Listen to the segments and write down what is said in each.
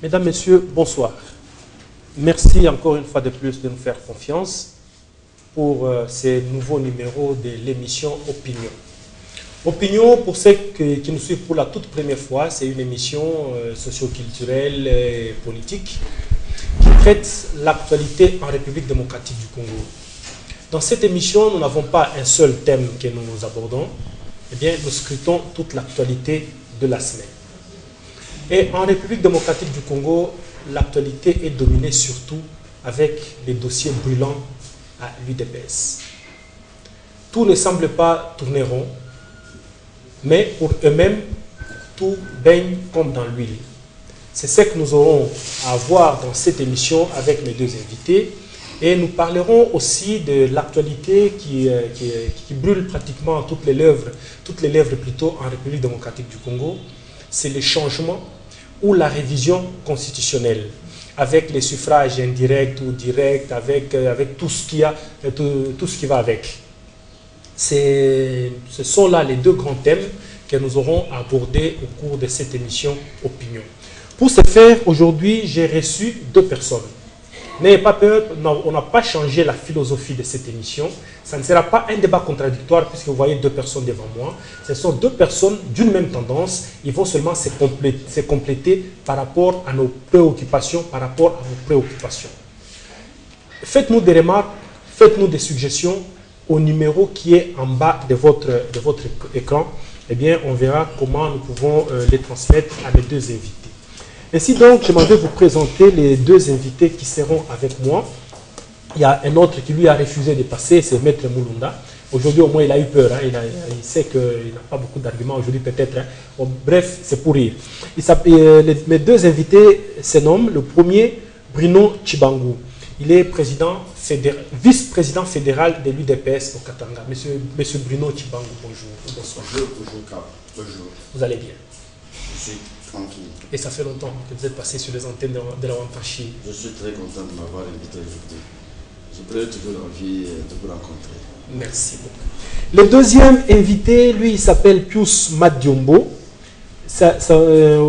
Mesdames, Messieurs, bonsoir. Merci encore une fois de plus de nous faire confiance pour ces nouveaux numéros de l'émission Opinion. Opinion, pour ceux qui nous suivent pour la toute première fois, c'est une émission socio-culturelle et politique qui traite l'actualité en République démocratique du Congo. Dans cette émission, nous n'avons pas un seul thème que nous abordons, eh bien, nous scrutons toute l'actualité de la semaine. Et en République démocratique du Congo, l'actualité est dominée surtout avec les dossiers brûlants à l'UDPS. Tout ne semble pas tourner rond, mais pour eux-mêmes, tout baigne comme dans l'huile. C'est ce que nous aurons à voir dans cette émission avec mes deux invités. Et nous parlerons aussi de l'actualité qui brûle pratiquement toutes les lèvres plutôt en République démocratique du Congo. C'est le changement ou la révision constitutionnelle, avec les suffrages indirects ou directs, avec tout ce qui va avec. Ce sont là les deux grands thèmes que nous aurons à aborder au cours de cette émission Opinion. Pour ce faire, aujourd'hui, j'ai reçu deux personnes. N'ayez pas peur, on n'a pas changé la philosophie de cette émission. Ça ne sera pas un débat contradictoire puisque vous voyez deux personnes devant moi. Ce sont deux personnes d'une même tendance. Ils vont seulement se compléter par rapport à nos préoccupations, par rapport à vos préoccupations. Faites-nous des remarques, faites-nous des suggestions au numéro qui est en bas de votre écran. Eh bien, on verra comment nous pouvons les transmettre à mes deux invités. Ainsi donc, je m'en vais vous présenter les deux invités qui seront avec moi. Il y a un autre qui lui a refusé de passer, c'est Maître Mulunda. Aujourd'hui, au moins, il a eu peur. Hein. Il sait qu'il n'a pas beaucoup d'arguments aujourd'hui, peut-être. Hein. Bon, bref, c'est pour rire. Mes deux invités se nomment le premier, Bruno Chibangu. Il est vice-président fédéral de l'UDPS au Katanga. Monsieur Bruno Chibangu, bonjour. Bonsoir. Bonjour. Vous allez bien? Je suis tranquille. Et ça fait longtemps que vous êtes passé sur les antennes de la Wantachi. Je suis très content de m'avoir invité aujourd'hui. Je prends toujours envie de vous rencontrer. Merci beaucoup. Le deuxième invité, lui, il s'appelle Pius Madiombo.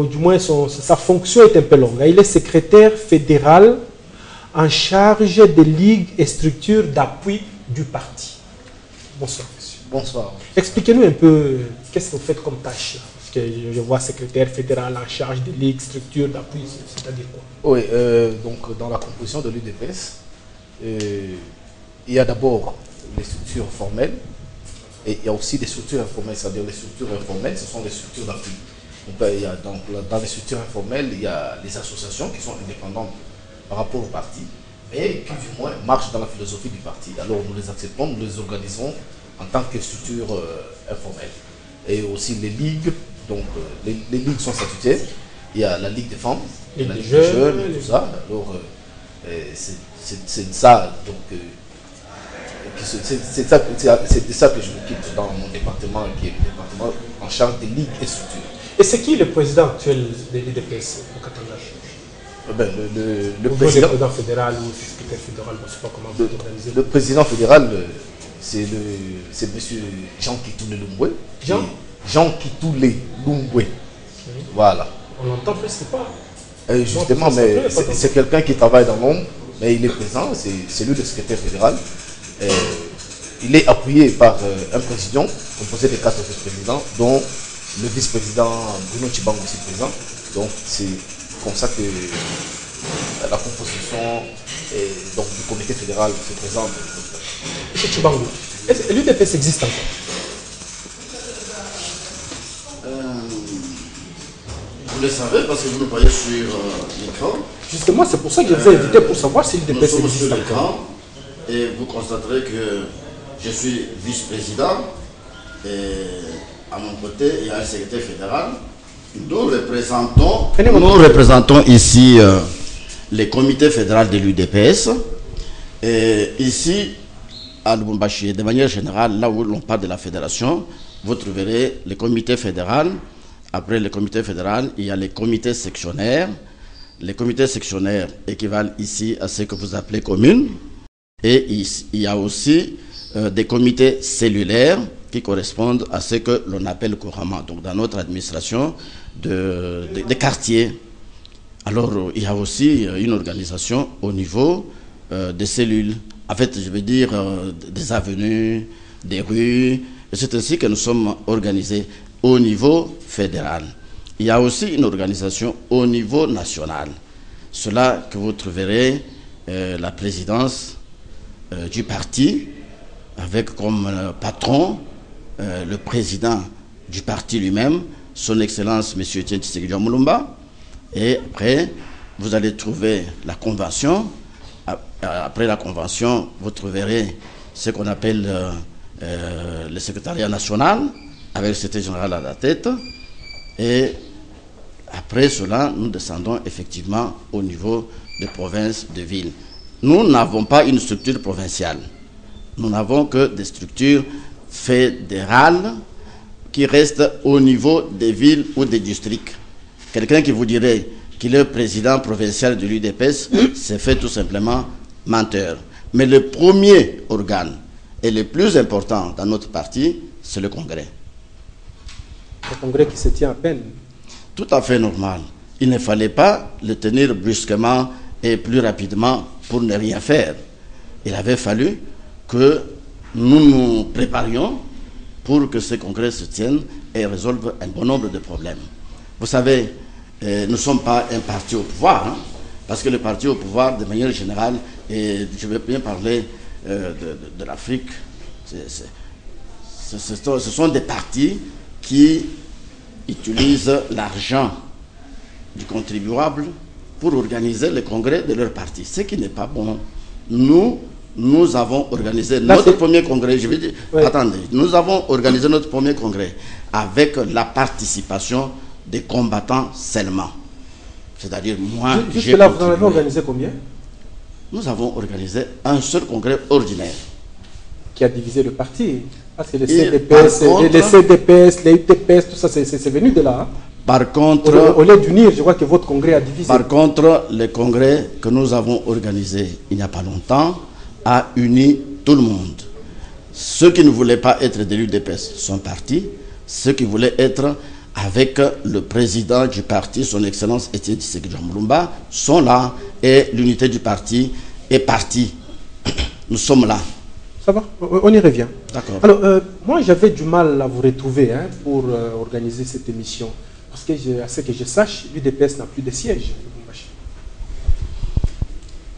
Du moins, sa fonction est un peu longue. Il est secrétaire fédéral en charge des ligues et structures d'appui du parti. Bonsoir, monsieur. Bonsoir. Expliquez-nous un peu, qu'est-ce que vous faites comme tâche là? Parce que je vois secrétaire fédéral en charge des ligues, structures d'appui, c'est-à-dire quoi? Oui, donc dans la composition de l'UDPS, il y a d'abord les structures formelles et il y a aussi des structures informelles, c'est-à-dire les structures informelles, ce sont les structures d'appui. Donc, dans les structures informelles, il y a les associations qui sont indépendantes par rapport au parti, mais qui du moins marchent dans la philosophie du parti. Alors nous les acceptons, nous les organisons en tant que structures informelles. Et aussi les ligues, donc les ligues sont statutaires. Il y a la Ligue des femmes, la Ligue des jeunes, et tout ça. Alors c'est ça, donc c'est de ça que je m'occupe dans mon département, qui est le département en charge des ligues et structures. Et c'est qui le président actuel de l'UDPS au Katanga? Le président fédéral ou secrétaire fédéral, je ne sais pas comment vous organisez. Le président fédéral, c'est M. Jean Kitoulé Lumbwe. Jean Kitoulé Lumbwe. Voilà. On l'entend presque pas. Justement, mais c'est quelqu'un qui travaille dans l'ombre, mais il est présent, c'est lui le secrétaire fédéral. Il est appuyé par un président composé de 4 vice-présidents, dont le vice-président Bruno Chibangu aussi présent. Donc c'est comme ça que la composition donc, du comité fédéral se présente. M. Chibangu, l'UDPS existe encore? Vous le savez parce que vous nous voyez sur l'écran. Justement, c'est pour ça que je vous ai invité pour savoir si l'UDPS existe sur encore. l'écran et vous constaterez que je suis vice-président et à mon côté il y a un secrétaire fédéral. Nous représentons ici les comités fédéraux de l'UDPS. Et ici, à Lubumbashi, de manière générale, là où l'on parle de la fédération, vous trouverez les comités fédéraux. Après les comités fédéraux, il y a les comités sectionnaires. Les comités sectionnaires équivalent ici à ce que vous appelez communes. Et il y a aussi des comités cellulaires qui correspondent à ce que l'on appelle couramment, donc dans notre administration, des quartiers. Alors, il y a aussi une organisation au niveau des cellules. En fait, je veux dire des avenues, des rues. Et c'est ainsi que nous sommes organisés au niveau fédéral. Il y a aussi une organisation au niveau national. Cela que vous trouverez la présidence du parti, avec comme patron le président du parti lui-même, son Excellence M. Etienne Tshisekedi Mulumba. Et après, vous allez trouver la convention. Après la convention, vous trouverez ce qu'on appelle le secrétariat national, avec le secrétaire général à la tête. Et après cela, nous descendons effectivement au niveau de provinces, de villes. Nous n'avons pas une structure provinciale. Nous n'avons que des structures fédérales qui restent au niveau des villes ou des districts. Quelqu'un qui vous dirait qu'il est président provincial de l'UDPS, c'est fait tout simplement menteur. Mais le premier organe et le plus important dans notre parti, c'est le Congrès. Le Congrès qui se tient à peine. Tout à fait normal. Il ne fallait pas le tenir brusquement et plus rapidement pour ne rien faire. Il avait fallu que nous nous préparions pour que ce congrès se tienne et résolve un bon nombre de problèmes. Vous savez, nous ne sommes pas un parti au pouvoir, hein, parce que le parti au pouvoir, de manière générale, et je vais bien parler de l'Afrique, ce sont des partis qui utilisent l'argent du contribuable pour organiser le congrès de leur parti, ce qui n'est pas bon. Nous avons organisé notre premier congrès, je veux dire, oui. Attendez, nous avons organisé notre premier congrès avec la participation des combattants seulement. C'est-à-dire moi, jusque là, vous en avez organisé combien? Nous avons organisé un seul congrès ordinaire. Qui a divisé le parti. Parce que les CDPS, les CDPS, les UTPS, tout ça, c'est venu de là. Hein? Par contre, au lieu d'unir, je vois que votre congrès a divisé. Par contre, le congrès que nous avons organisé il n'y a pas longtemps a uni tout le monde. Ceux qui ne voulaient pas être de l'UDPS sont partis. Ceux qui voulaient être avec le président du parti, son Excellence Etienne Tshisekedi Mulumba, sont là et l'unité du parti est partie. Nous sommes là. Ça va, on y revient. D'accord. Alors, moi, j'avais du mal à vous retrouver hein, pour organiser cette émission. Parce que, à ce que je sache, l'UDPS n'a plus de siège.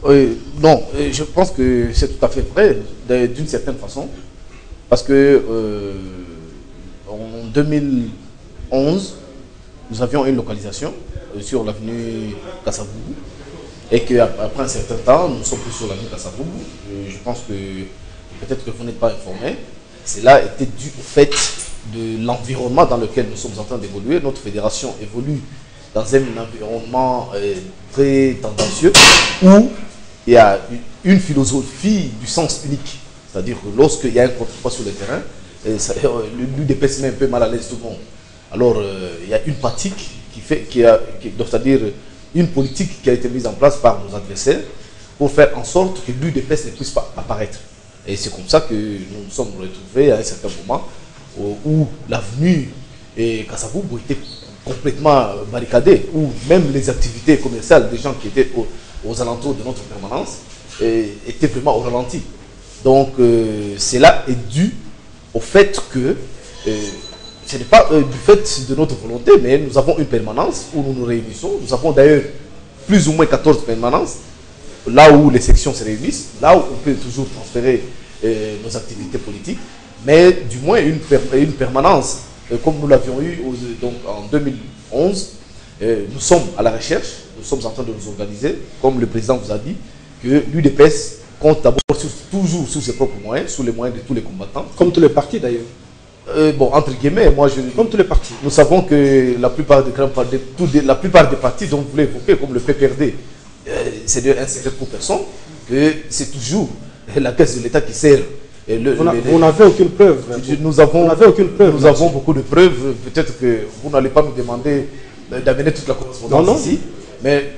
Non, je pense que c'est tout à fait vrai, d'une certaine façon. Parce que en 2011, nous avions une localisation sur l'avenue Kasavubu. Et qu'après un certain temps, nous ne sommes plus sur l'avenue Kasavubu. Je pense que peut-être que vous n'êtes pas informé. Cela était dû au fait de l'environnement dans lequel nous sommes en train d'évoluer. Notre fédération évolue dans un environnement très tendancieux où il y a une philosophie du sens unique. C'est-à-dire que lorsqu'il y a un contre-poids sur le terrain, l'UDPS met un peu mal à l'aise tout le monde. Alors, il y a une pratique c'est-à-dire une politique qui a été mise en place par nos adversaires pour faire en sorte que l'UDPS ne puisse pas apparaître. Et c'est comme ça que nous nous sommes retrouvés à un certain moment où l'avenue Kasavubu était complètement barricadée, où même les activités commerciales des gens qui étaient aux alentours de notre permanence étaient vraiment au ralenti. Donc cela est dû au fait que ce n'est pas du fait de notre volonté, mais nous avons une permanence où nous nous réunissons. Nous avons d'ailleurs plus ou moins 14 permanences, là où les sections se réunissent, là où on peut toujours transférer nos activités politiques, mais du moins une permanence, comme nous l'avions eu donc en 2011, nous sommes à la recherche, nous sommes en train de nous organiser, comme le président vous a dit, que l'UDPS compte d'abord toujours sur ses propres moyens, sous les moyens de tous les combattants. Comme tous les partis d'ailleurs. Bon, entre guillemets, comme tous les partis. Nous savons que la plupart des partis dont vous voulez évoquer, comme le PPRD, c'est un secret pour personne, que c'est toujours la caisse de l'État qui sert. Vous n'avez aucune preuve. Nous avons beaucoup de preuves. Peut-être que vous n'allez pas nous demander d'amener toute la correspondance ici, mais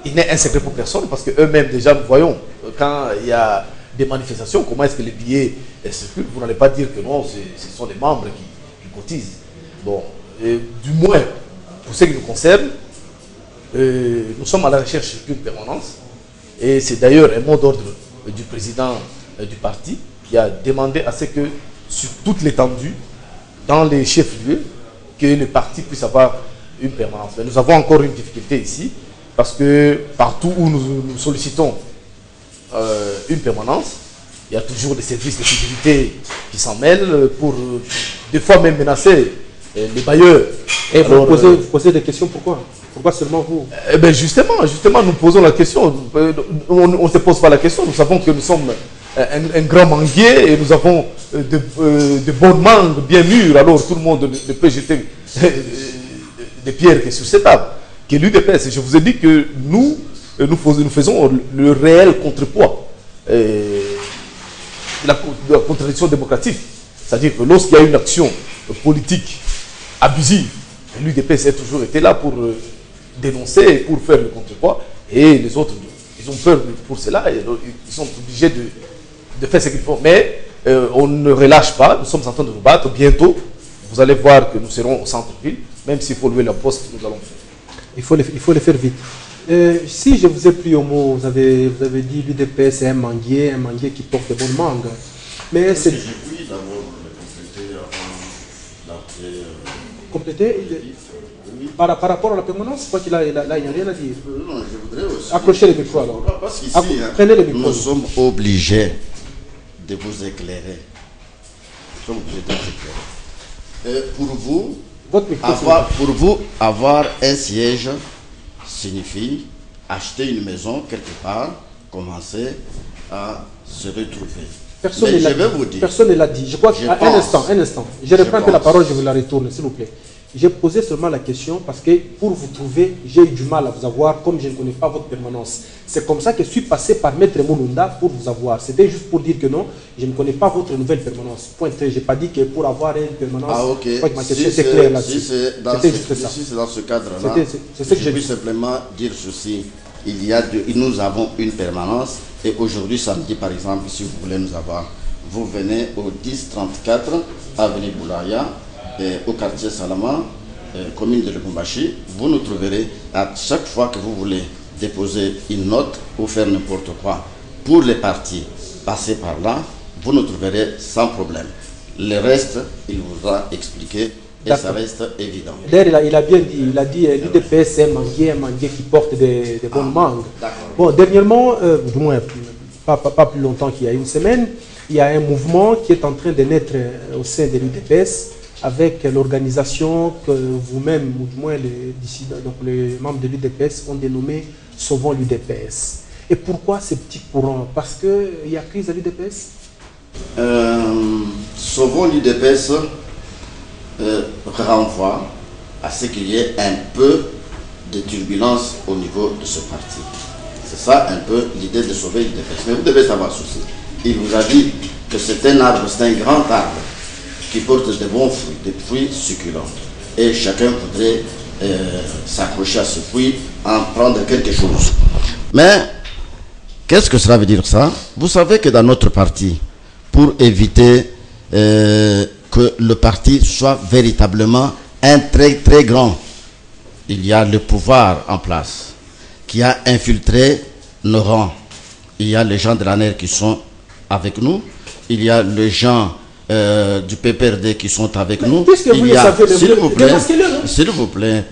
il n'est un secret pour personne parce qu'eux-mêmes, déjà, nous voyons quand il y a des manifestations, comment est-ce que les billets circulent. Vous n'allez pas dire que non, ce sont les membres qui cotisent. Bon, du moins, pour ce qui nous concerne, nous sommes à la recherche d'une permanence. Et c'est d'ailleurs un mot d'ordre du président du parti qui a demandé à ce que, sur toute l'étendue, dans les chefs-lieux, que le parti puisse avoir une permanence. Mais nous avons encore une difficulté ici, parce que partout où nous sollicitons une permanence, il y a toujours des services de sécurité qui s'en mêlent pour des fois même menacer les bailleurs. Et vous posez des questions, pourquoi? Pourquoi seulement vous? Eh bien justement, nous posons la question. On ne se pose pas la question. Nous savons que nous sommes un grand manguier et nous avons de bonnes mangues bien mûres. Alors tout le monde ne peut jeter des pierres que sur cette table. Que l'UDPS, je vous ai dit que nous faisons le réel contrepoids. La contradiction démocratique. C'est-à-dire que lorsqu'il y a une action politique abusive, l'UDPS a toujours été là pour dénoncer, pour faire le contrepoids, et les autres, ils ont peur pour cela, et ils sont obligés de faire ce qu'ils font. Mais on ne relâche pas, nous sommes en train de nous battre. Bientôt, vous allez voir que nous serons au centre-ville, même s'il faut louer la poste, nous allons faire. Il faut le faire vite. Si je vous ai pris au mot, vous avez dit l'UDPS c'est un manguier qui porte de bonnes mangues. Mais c'est... J'ai voulu d'abord le compléter avant d'entrer... Compléter par rapport à la permanence, je crois qu'il il n'y a rien à dire. Non, je voudrais aussi... Accrochez le micro alors. Parce qu'ici, prenez le micro. nous sommes obligés de vous éclairer. Nous sommes obligés de vous éclairer. Pour vous, avoir un siège signifie acheter une maison quelque part, commencer à se retrouver. Personne ne l'a dit. Je crois qu'un instant. Je reprends un peu la parole, je vous la retourne, s'il vous plaît. J'ai posé seulement la question parce que pour vous trouver, j'ai eu du mal à vous avoir comme je ne connais pas votre permanence. C'est comme ça que je suis passé par Maître Moulunda pour vous avoir. C'était juste pour dire que non, je ne connais pas votre nouvelle permanence. Point. Je n'ai pas dit que pour avoir une permanence, je crois que ma question était claire là-dessus. C'était juste ça. Si c'est dans ce cadre-là, je peux simplement dire ceci. Nous avons une permanence et aujourd'hui, samedi par exemple, si vous voulez nous avoir, vous venez au 1034 avenue Boulaya, au quartier Salama, commune de Lubumbashi. Vous nous trouverez à chaque fois que vous voulez déposer une note ou faire n'importe quoi pour les partis, passez par là, vous nous trouverez sans problème. Le reste, il vous a expliqué et ça reste évident. D'ailleurs, il a bien dit, l'UDPS c'est un manguier qui porte des bonnes mangues. Bon, dernièrement, du moins pas plus longtemps qu'il y a une semaine, il y a un mouvement qui est en train de naître au sein de l'UDPS avec l'organisation que vous-même, ou du moins les dissidents, donc les membres de l'UDPS ont dénommé Sauvons l'UDPS. Et pourquoi ces petits courants? Parce qu'il y a crise à l'UDPS? Sauvons l'UDPS renvoie à ce qu'il y ait un peu de turbulence au niveau de ce parti. C'est ça un peu l'idée de sauver l'UDPS. Mais vous devez savoir ceci. Il vous a dit que c'est un arbre, c'est un grand arbre qui porte de bons fruits, des fruits succulents. Et chacun voudrait s'accrocher à ce fruit, en prendre quelque chose. Mais, qu'est-ce que cela veut dire ça? Vous savez que dans notre parti, pour éviter que le parti soit véritablement un très très grand, il y a le pouvoir en place, qui a infiltré nos rangs. Il y a les gens de l'ANER qui sont avec nous, il y a les gens du PPRD qui sont avec nous. Il y a, s'il vous plaît,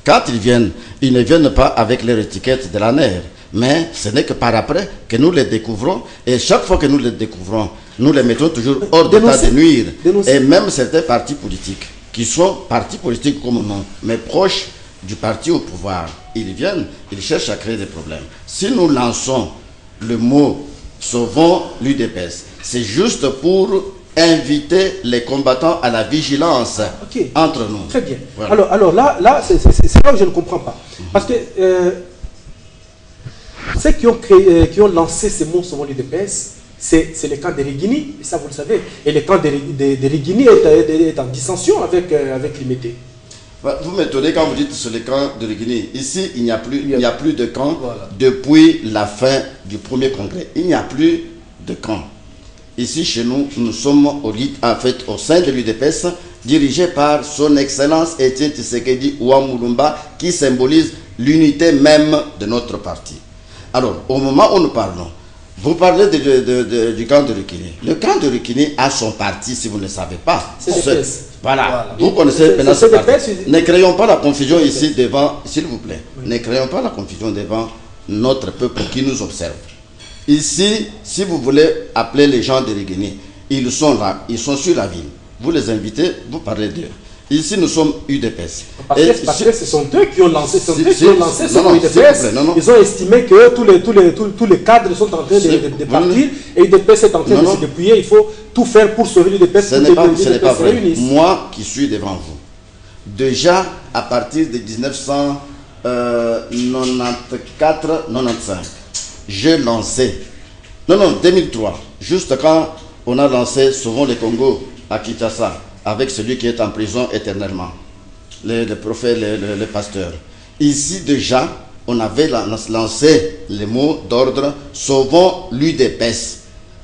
quand ils viennent, ils ne viennent pas avec leur étiquette de l'ANER, mais ce n'est que par après que nous les découvrons, et chaque fois que nous les découvrons, nous les mettons toujours hors d'état de nuire. Et même certains partis politiques, qui sont partis politiques comme nous, mais proches du parti au pouvoir, ils viennent, ils cherchent à créer des problèmes. Si nous lançons le mot « Sauvons l'UDPS », c'est juste pour inviter les combattants à la vigilance entre nous. Très bien. Voilà. Alors là c'est là que je ne comprends pas. Parce que ceux qui ont lancé ces mots Sauvons l'UDPS, c'est le camp de Rigini, et ça vous le savez. Et le camp de Rigini est en dissension avec l'IMT. Vous m'étonnez quand vous dites sur le camp de Rigini. Ici, il n'y a plus de camp depuis la fin du premier congrès. Il n'y a plus de camp. Ici, chez nous, nous sommes au sein de l'UDPS, dirigé par son Excellence Etienne Tshisekedi Ouamulumba, qui symbolise l'unité même de notre parti. Alors, au moment où nous parlons, vous parlez du camp de Rukini. Le camp de Rukini a son parti, si vous ne le savez pas. Voilà. Vous connaissez maintenant ce parti. Ne créons pas la confusion ici devant, s'il vous plaît. Oui. Ne créons pas la confusion devant notre peuple qui nous observe. Ici, si vous voulez appeler les gens de Rukini, ils sont là, ils sont sur la ville. Vous les invitez, vous parlez d'eux. Ici, nous sommes UDPS. Parce que ce sont eux qui ont lancé, ce UDPS. Ils ont estimé que tous les cadres sont en train de partir et UDPS est en train de se dépouiller. Il faut tout faire pour sauver l'UDPS. Ce n'est pas vrai. Moi qui suis devant vous, déjà à partir de 1994-95, j'ai lancé, 2003, juste quand on a lancé Sauvons le Congo à Kinshasa, avec celui qui est en prison éternellement, le prophète, le pasteur. Ici déjà, on avait lancé les mots d'ordre « Sauvons l'UDPS ».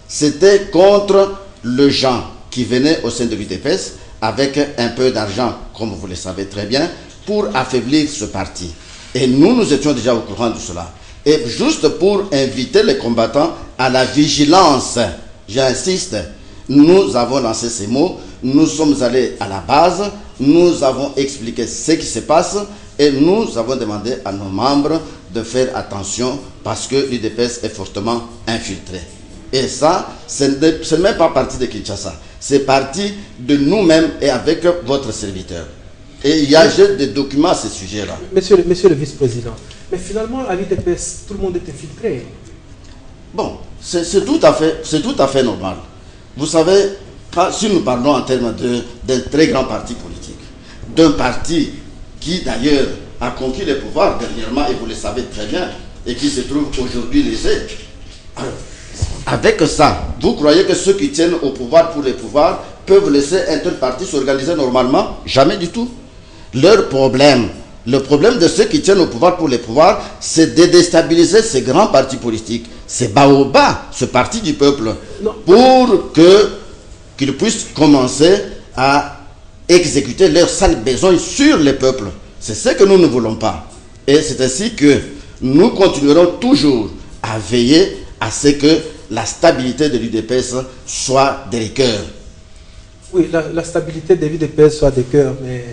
C'était contre le gens qui venaient au sein de l'UDPS avec un peu d'argent, comme vous le savez très bien, pour affaiblir ce parti. Et nous étions déjà au courant de cela. Et juste pour inviter les combattants à la vigilance, j'insiste, nous avons lancé ces mots. Nous sommes allés à la base, nous avons expliqué ce qui se passe et nous avons demandé à nos membres de faire attention parce que l'UDPS est fortement infiltré. Et ça, ce n'est même pas parti de Kinshasa, c'est parti de nous-mêmes et avec votre serviteur. Et il y a des documents à ce sujet-là. Monsieur le vice-président, mais finalement à l'UDPS, tout le monde est infiltré. Bon, c'est tout à fait normal. Vous savez, si nous parlons en termes d'un très grand parti politique, d'un parti qui d'ailleurs a conquis le pouvoir dernièrement, et vous le savez très bien, et qui se trouve aujourd'hui lésé. Avec ça, vous croyez que ceux qui tiennent au pouvoir pour le pouvoir peuvent laisser un tel parti s'organiser normalement? Jamais du tout. Leur problème, le problème de ceux qui tiennent au pouvoir pour le pouvoir, c'est de déstabiliser ces grands partis politiques, ces Baoba, ce parti du peuple, pour qu'ils puissent commencer à exécuter leurs sales besoins sur le peuple. C'est ce que nous ne voulons pas. Et c'est ainsi que nous continuerons toujours à veiller à ce que la stabilité de l'UDPS soit des cœurs. Oui, la stabilité de l'UDPS soit des cœurs, mais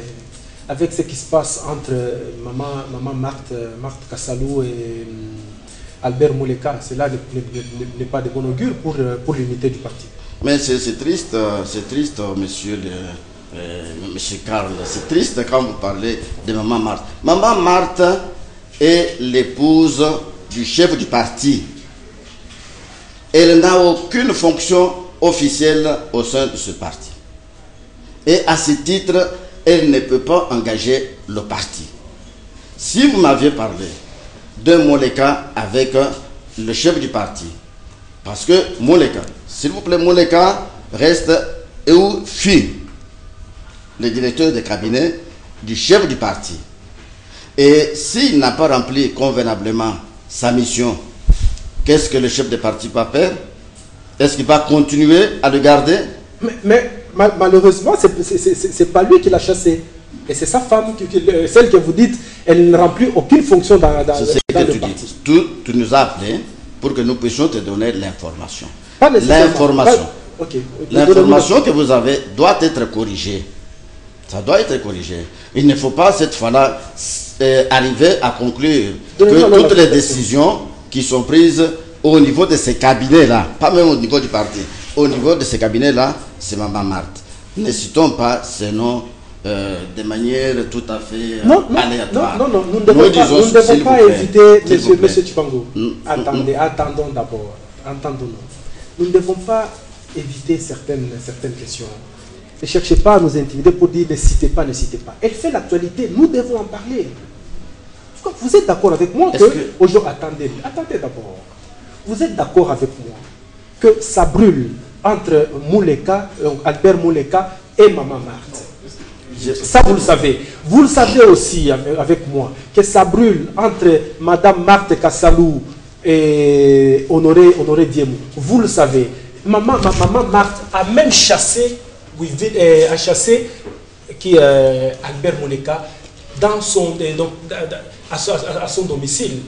avec ce qui se passe entre maman Marthe Kassalou et Albert Mouleka, cela n'est pas de bon augure pour l'unité du parti. Mais c'est triste, monsieur Karl, c'est triste quand vous parlez de maman Marthe. Maman Marthe est l'épouse du chef du parti. Elle n'a aucune fonction officielle au sein de ce parti. Et à ce titre, elle ne peut pas engager le parti. Si vous m'aviez parlé de Mouleka avec le chef du parti, parce que Mouleka, s'il vous plaît, Mouleka reste ou fut le directeur de cabinet du chef du parti. Et s'il n'a pas rempli convenablement sa mission, qu'est-ce que le chef de parti va faire? Est-ce qu'il va continuer à le garder? Mais malheureusement, c'est pas lui qui l'a chassé. Et c'est sa femme, celle que vous dites, elle ne remplit aucune fonction dans le parti. Tu nous as appelé pour que nous puissions te donner l'information. L'information. L'information que vous avez doit être corrigée. Ça doit être corrigé. Il ne faut pas cette fois-là arriver à conclure que toutes les décisions qui sont prises au niveau de ces cabinets-là, pas même au niveau du parti, au niveau de ces cabinets-là, c'est Maman Marthe. Ne citons pas ces noms de manière tout à fait aléatoire. Non, nous ne devons pas éviter, monsieur Chipango. Attendons d'abord. Entendons-nous. Nous ne devons pas éviter certaines questions. Ne cherchez pas à nous intimider pour dire ne citez pas, ne citez pas. Elle fait l'actualité, nous devons en parler. Vous êtes d'accord avec moi aujourd'hui, attendez d'abord. Vous êtes d'accord avec moi que ça brûle entre Albert Mouleka et Maman Marthe? Ça, vous le savez. Vous le savez aussi avec moi que ça brûle entre Madame Marthe Kassalou et Honoré Diemou. Vous le savez. Maman Marthe a même chassé qui est Albert Moleka dans son, à son domicile.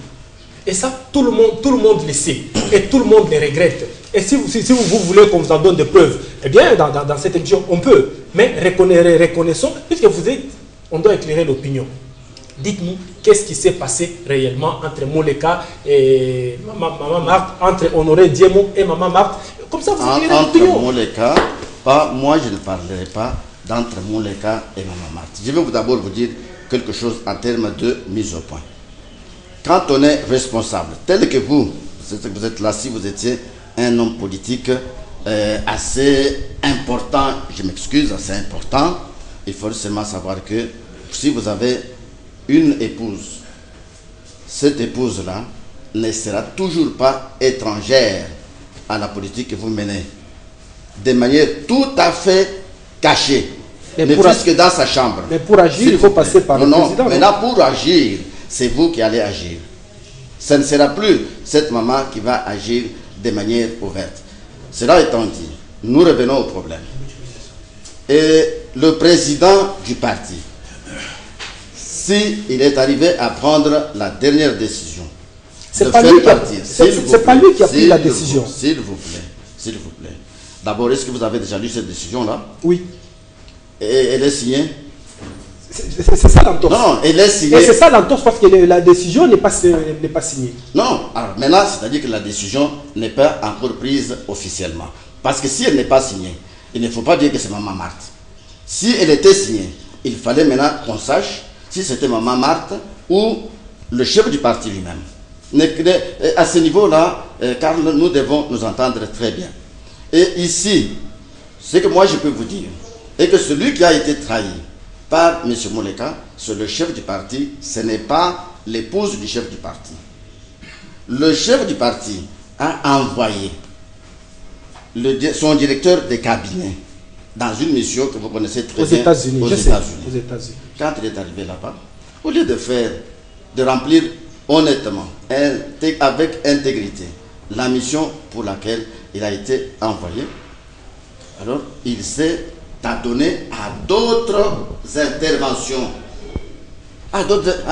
Et ça, tout le monde le sait. Et tout le monde le regrette. Et si vous voulez qu'on vous en donne des preuves, eh bien, dans cette émission, on peut. Mais reconnaissons, puisque vous êtes, on doit éclairer l'opinion. Dites-nous, qu'est-ce qui s'est passé réellement entre Moleka et Maman Marthe, entre Honoré Diemo et Maman Marthe. Comme ça, vous éclairez l'opinion. Entre Moleka, moi je ne parlerai pas d'entre Moleka et Maman Marthe. Je vais d'abord vous dire quelque chose en termes de mise au point. Quand on est responsable, tel que vous êtes là, si vous étiez un homme politique assez important, je m'excuse, assez important, il faut seulement savoir que si vous avez une épouse, cette épouse-là ne sera toujours pas étrangère à la politique que vous menez, de manière tout à fait cachée, ne fût-ce que dans sa chambre. Mais pour agir, il faut passer par le président. Non, maintenant pour agir, c'est vous qui allez agir. Ce ne sera plus cette maman qui va agir de manière ouverte. Cela étant dit, nous revenons au problème. Et le président du parti, s'il est arrivé à prendre la dernière décision, c'est pas lui qui a pris la décision. S'il vous plaît. D'abord, est-ce que vous avez déjà lu cette décision-là? Oui. Et elle est signée? C'est ça l'entorse. Non, elle est signée. Et c'est ça l'entorse parce que la décision n'est pas signée. Non, alors maintenant, c'est-à-dire que la décision n'est pas encore prise officiellement. Parce que si elle n'est pas signée, il ne faut pas dire que c'est Maman Marthe. Si elle était signée, il fallait maintenant qu'on sache si c'était Maman Marthe ou le chef du parti lui-même. À ce niveau-là, car nous devons nous entendre très bien. Et ici, ce que moi je peux vous dire, est que celui qui a été trahi par M. Moleka, c'est le chef du parti, ce n'est pas l'épouse du chef du parti. Le chef du parti a envoyé son directeur de cabinet dans une mission que vous connaissez très bien aux États-Unis. Quand il est arrivé là-bas, au lieu de remplir honnêtement, avec intégrité, la mission pour laquelle il a été envoyé, alors il s'est adonné à d'autres interventions.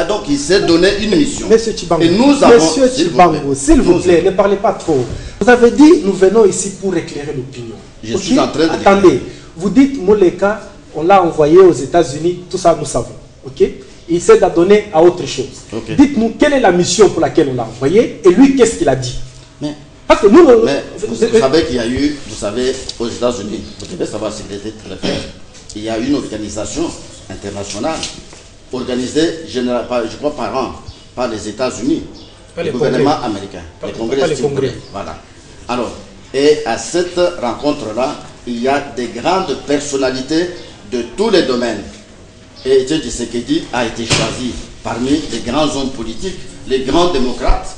Donc il s'est donné une mission. Monsieur Chibango, et nous avons, s'il vous plaît, ne parlez pas trop. Vous avez dit, nous venons ici pour éclairer l'opinion. Je suis en train de... Attendez, vous dites, Moleka, on l'a envoyé aux États-Unis, tout ça nous savons. Ok? Il s'est adonné à autre chose. Okay. Dites-nous, quelle est la mission pour laquelle on l'a envoyé et lui, qu'est-ce qu'il a dit? Parce que nous, vous savez qu'il y a eu, vous savez, aux États-Unis, vous devez savoir ce qu'il était très fort. Il y a une organisation internationale organisée, je crois, par an, par les États-Unis, le gouvernement américain, les congrès. Voilà. Alors, et à cette rencontre-là, il y a des grandes personnalités de tous les domaines. Et Etienne Tshisekedi a été choisi parmi les grands hommes politiques, les grands démocrates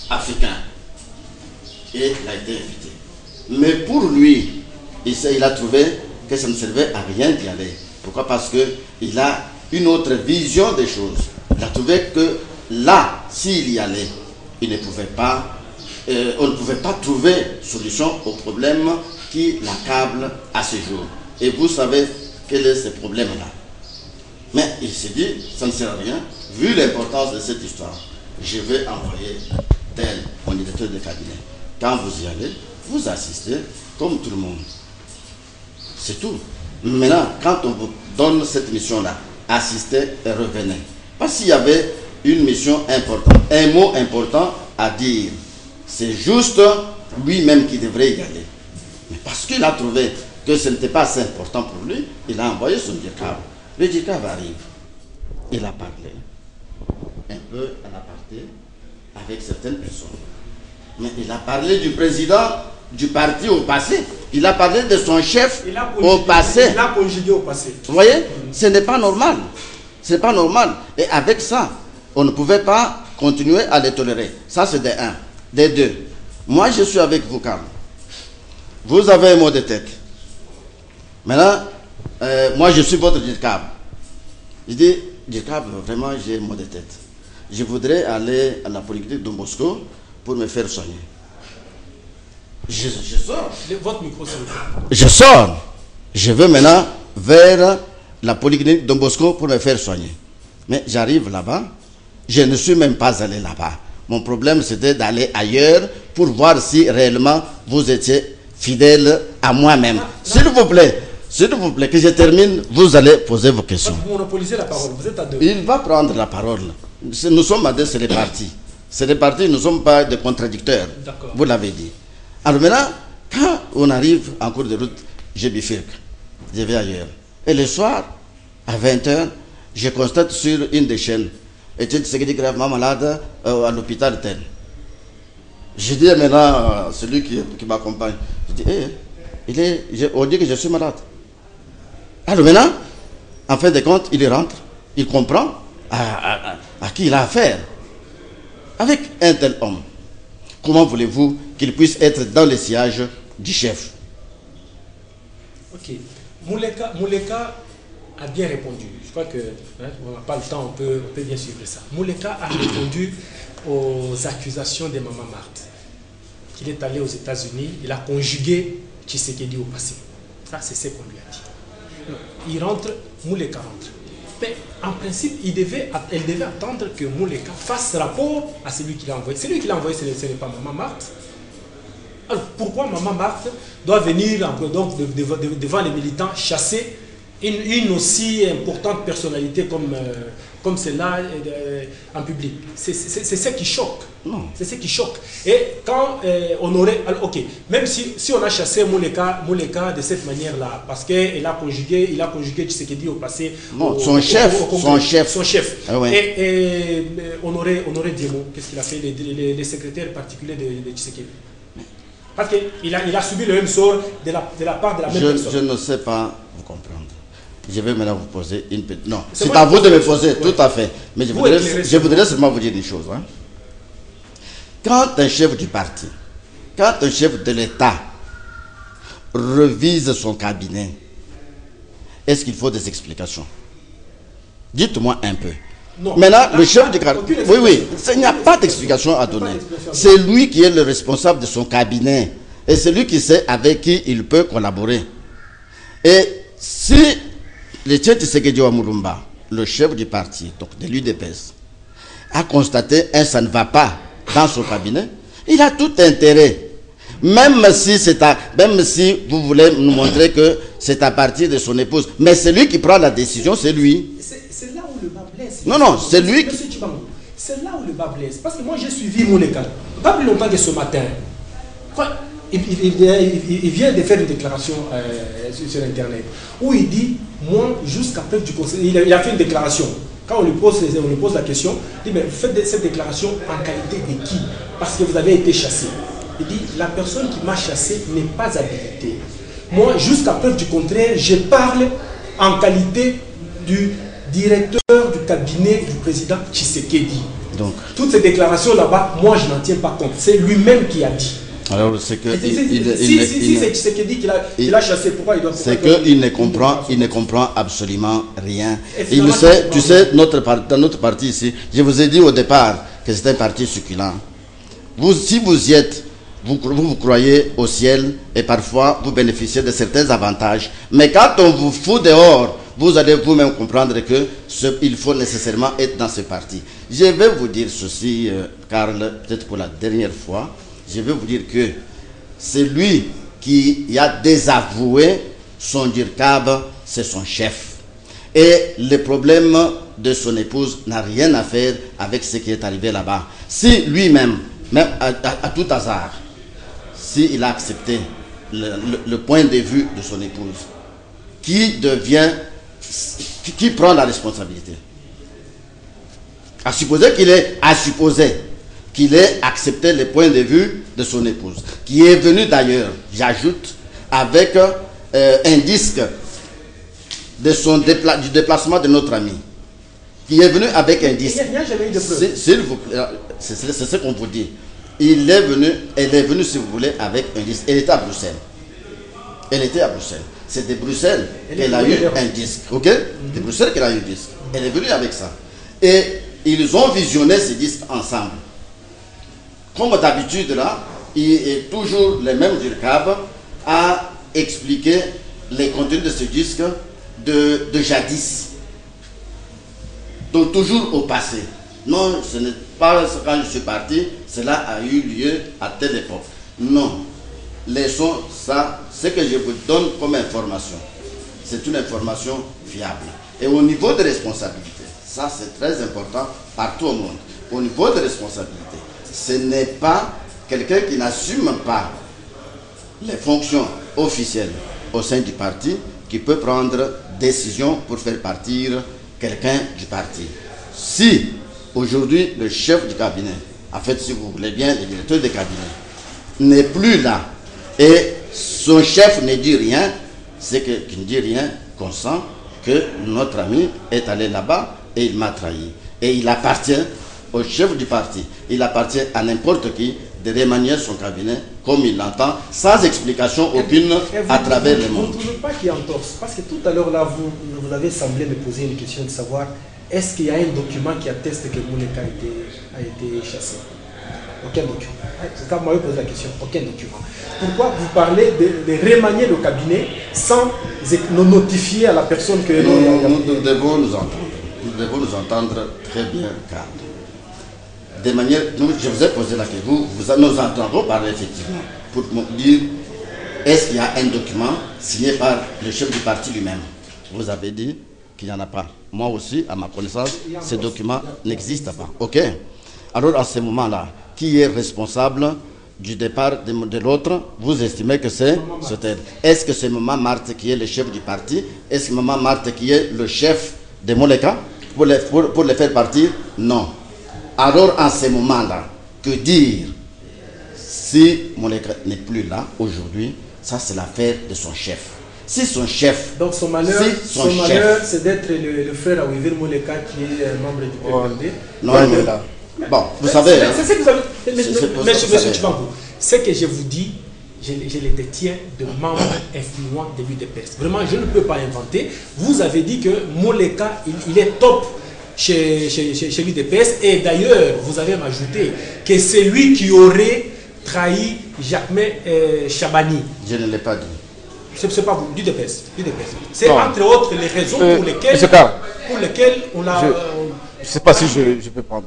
africains. Et il a été invité. Mais pour lui, il a trouvé que ça ne servait à rien d'y aller. Pourquoi? Parce qu'il a une autre vision des choses. Il a trouvé que là, s'il y allait, il ne pouvait pas, on ne pouvait pas trouver solution au problème qui l'accable à ce jour. Et vous savez quel est ce problème-là. Mais il s'est dit, ça ne sert à rien, vu l'importance de cette histoire, je vais envoyer tel mon directeur de cabinet. Quand vous y allez, vous assistez comme tout le monde. C'est tout. Maintenant, quand on vous donne cette mission-là, assistez et revenez. Parce qu'il y avait une mission importante, un mot important à dire. C'est juste lui-même qui devrait y aller. Mais parce qu'il a trouvé que ce n'était pas assez important pour lui, il a envoyé son DIRCAV. Le DIRCAV arrive. Il a parlé un peu en aparté avec certaines personnes. Mais il a parlé du président du parti au passé. Il a parlé de son chef au passé. Il a conjugué au passé. Vous voyez? Ce n'est pas normal. Ce n'est pas normal. Et avec ça, on ne pouvait pas continuer à les tolérer. Ça, c'est de un. De deux. Moi, je suis avec vous, Carl. Vous avez un mot de tête. Maintenant, moi, je suis votre DIRCAV. Je dis, DIRCAV, vraiment, j'ai un mot de tête. Je voudrais aller à la polyclinique de Moscou pour me faire soigner. Je sors. Votre micro, s'il vous plaît. Je sors. Je vais maintenant vers la polyclinique Don Bosco pour me faire soigner. Mais j'arrive là-bas, je ne suis même pas allé là-bas. Mon problème, c'était d'aller ailleurs pour voir si réellement vous étiez fidèle à moi-même. S'il vous plaît, que je termine, vous allez poser vos questions. Vous monopolisez la parole, vous êtes à deux. Il va prendre la parole. Nous sommes à deux, c'est les partis. C'est les partis, nous ne sommes pas des contradicteurs. Vous l'avez dit. Alors maintenant, quand on arrive en cours de route, je bifurque. Je vais ailleurs. Et le soir, à 20h, je constate sur une des chaînes, Etienne Tshisekedi gravement malade à l'hôpital tel. Je dis maintenant celui qui m'accompagne, je dis, on dit que je suis malade. Alors maintenant, en fin de compte, il rentre, il comprend à qui il a affaire. Avec un tel homme, comment voulez-vous qu'il puisse être dans le sillage du chef? Ok. Mouleka a bien répondu. Je crois que on n'a pas le temps, on peut bien suivre ça. Mouleka a répondu aux accusations de Maman Marthe. Qu'il est allé aux États-Unis, il a conjugué Tshisekedi au passé. Ça, c'est ce qu'on lui a dit. Il rentre, Mouleka rentre. Mais en principe, elle devait attendre que Mouleka fasse rapport à celui qui l'a envoyé. Celui qui l'a envoyé, ce n'est pas Maman Marthe. Alors, pourquoi Maman Marthe doit venir donc, devant les militants chasser une aussi importante personnalité comme celle-là en public? C'est ce qui choque. C'est ce qui choque. Et quand on aurait... Alors, ok, même si on a chassé Mouleka de cette manière-là, parce qu'il a conjugué Tshisekedi au passé... Non, son chef. Ah ouais. Et Honoré Diemo, qu'est-ce qu'il a fait, les secrétaires particuliers de Tshisekedi? Parce qu'il a subi le même sort de la part de la même personne. Je ne sais pas vous comprendre. Je vais maintenant vous poser une petite... Non, c'est à vous de me poser, tout à fait. Mais je voudrais seulement vous dire une chose. Hein. Quand un chef du parti, quand un chef de l'État revise son cabinet, est-ce qu'il faut des explications? Dites-moi un peu. Non. Maintenant, le chef du cabinet... Oui, il n'y a pas d'explication à donner. C'est lui qui est le responsable de son cabinet. Et c'est lui qui sait avec qui il peut collaborer. Et si le Tshisekedi Wamurumba, le chef du parti, donc de l'UDPS, a constaté un ça ne va pas dans son cabinet, il a tout intérêt. Même si vous voulez nous montrer que c'est à partir de son épouse, mais c'est lui qui prend la décision, c'est lui. C'est là où le bas blesse. Non, c'est lui qui... C'est là où le bas blesse. Parce que moi, j'ai suivi Mouleka. Pas plus longtemps que ce matin. Il vient de faire une déclaration sur Internet où il dit, moi, jusqu'à preuve du conseil, il a fait une déclaration. Quand on lui pose la question, il dit, mais vous faites cette déclaration en qualité de qui? Parce que vous avez été chassé. Il dit, la personne qui m'a chassé n'est pas habilitée. Moi, jusqu'à preuve du contraire, je parle en qualité du directeur du cabinet du président Tshisekedi. Donc, toutes ces déclarations là-bas, moi, je n'en tiens pas compte. C'est lui-même qui a dit. Alors, c'est que... Si c'est Tshisekedi qui l'a chassé, pourquoi il doit... C'est qu'il ne comprend absolument rien. Tu sais, dans notre parti ici, je vous ai dit au départ que c'était un parti succulent. Si vous y êtes, vous croyez au ciel et parfois vous bénéficiez de certains avantages. Mais quand on vous fout dehors, vous allez vous-même comprendre qu'il faut nécessairement être dans ce parti. Je vais vous dire ceci, Karl, peut-être pour la dernière fois. Je vais vous dire que c'est lui qui a désavoué son DIRCAB, c'est son chef. Et le problème de son épouse n'a rien à faire avec ce qui est arrivé là-bas. Si lui-même, même à tout hasard, s'il a accepté le point de vue de son épouse, qui prend la responsabilité? À supposer qu'il ait accepté le point de vue de son épouse, qui est venu d'ailleurs, j'ajoute, avec un disque du déplacement de notre ami, qui est venu avec un disque. Il n'y a jamais eu de preuve. S'il vous plaît, c'est ce qu'on vous dit. Elle est venue, si vous voulez, avec un disque. Elle était à Bruxelles. C'est de Bruxelles qu'elle a eu un disque. Ok? De Bruxelles qu'elle a eu un disque. Elle est venue avec ça. Et ils ont visionné ces disques ensemble. Comme d'habitude, là, il est toujours le même DIRCAB à expliquer les contenus de ce disque de jadis. Donc toujours au passé. Non, ce n'est pas quand je suis parti, cela a eu lieu à telle époque. Non. Laissons ça, ce que je vous donne comme information, c'est une information fiable. Et au niveau de responsabilité, ça c'est très important partout au monde. Au niveau de responsabilité, ce n'est pas quelqu'un qui n'assume pas les fonctions officielles au sein du parti qui peut prendre décision pour faire partir quelqu'un du parti. Si aujourd'hui le chef du cabinet, en fait si vous voulez bien, le directeur de cabinet, n'est plus là et son chef ne dit rien, c'est qu'il ne dit rien, qu'on sent que notre ami est allé là-bas et il m'a trahi. Et il appartient au chef du parti, il appartient à n'importe qui de remanier son cabinet comme il l'entend, sans explication aucune à travers le monde. Vous ne trouvez pas qu'il y a un torse? Parce que tout à l'heure, là, vous avez semblé me poser une question de savoir est-ce qu'il y a un document qui atteste que Mouleka a été chassé? Aucun document. C'est ça, moi, je pose la question. Aucun document. Pourquoi vous parlez de remanier le cabinet sans nous notifier à la personne que... Nous devons nous entendre. Nous devons nous entendre très bien, car de manière... Je vous ai posé la question. Nous entendons parler effectivement pour me dire est-ce qu'il y a un document signé par le chef du parti lui-même? Vous avez dit qu'il n'y en a pas. Moi aussi, à ma connaissance, ce document n'existe pas. Ok? Alors, à ce moment-là, qui est responsable du départ de l'autre? Vous estimez que c'est ce tel. Est-ce que c'est Maman Marthe qui est le chef du parti? Est-ce que Maman Marthe qui est le chef de Mouleka pour les faire partir? Non. Alors, en ce moment-là, que dire? Si Mouleka n'est plus là aujourd'hui, ça c'est l'affaire de son chef. Si son chef... Donc son malheur, c'est d'être le frère à Ouivir Mouleka qui est membre du PPRD. Non, il est là. Bon, vous savez... C'est ce que vous avez... Monsieur Tchibankou, ce que je vous dis, je les détiens de membres influents de l'UDPS. Vraiment, je ne peux pas inventer. Vous avez dit que Mouleka, il est top chez l'UDPS. Et d'ailleurs, vous avez ajouté que c'est lui qui aurait trahi Jacquemain Chabani. Je ne l'ai pas dit. C'est pas vous, l'UDPS. C'est entre autres les raisons pour lesquelles on a... Je ne sais pas si je peux prendre...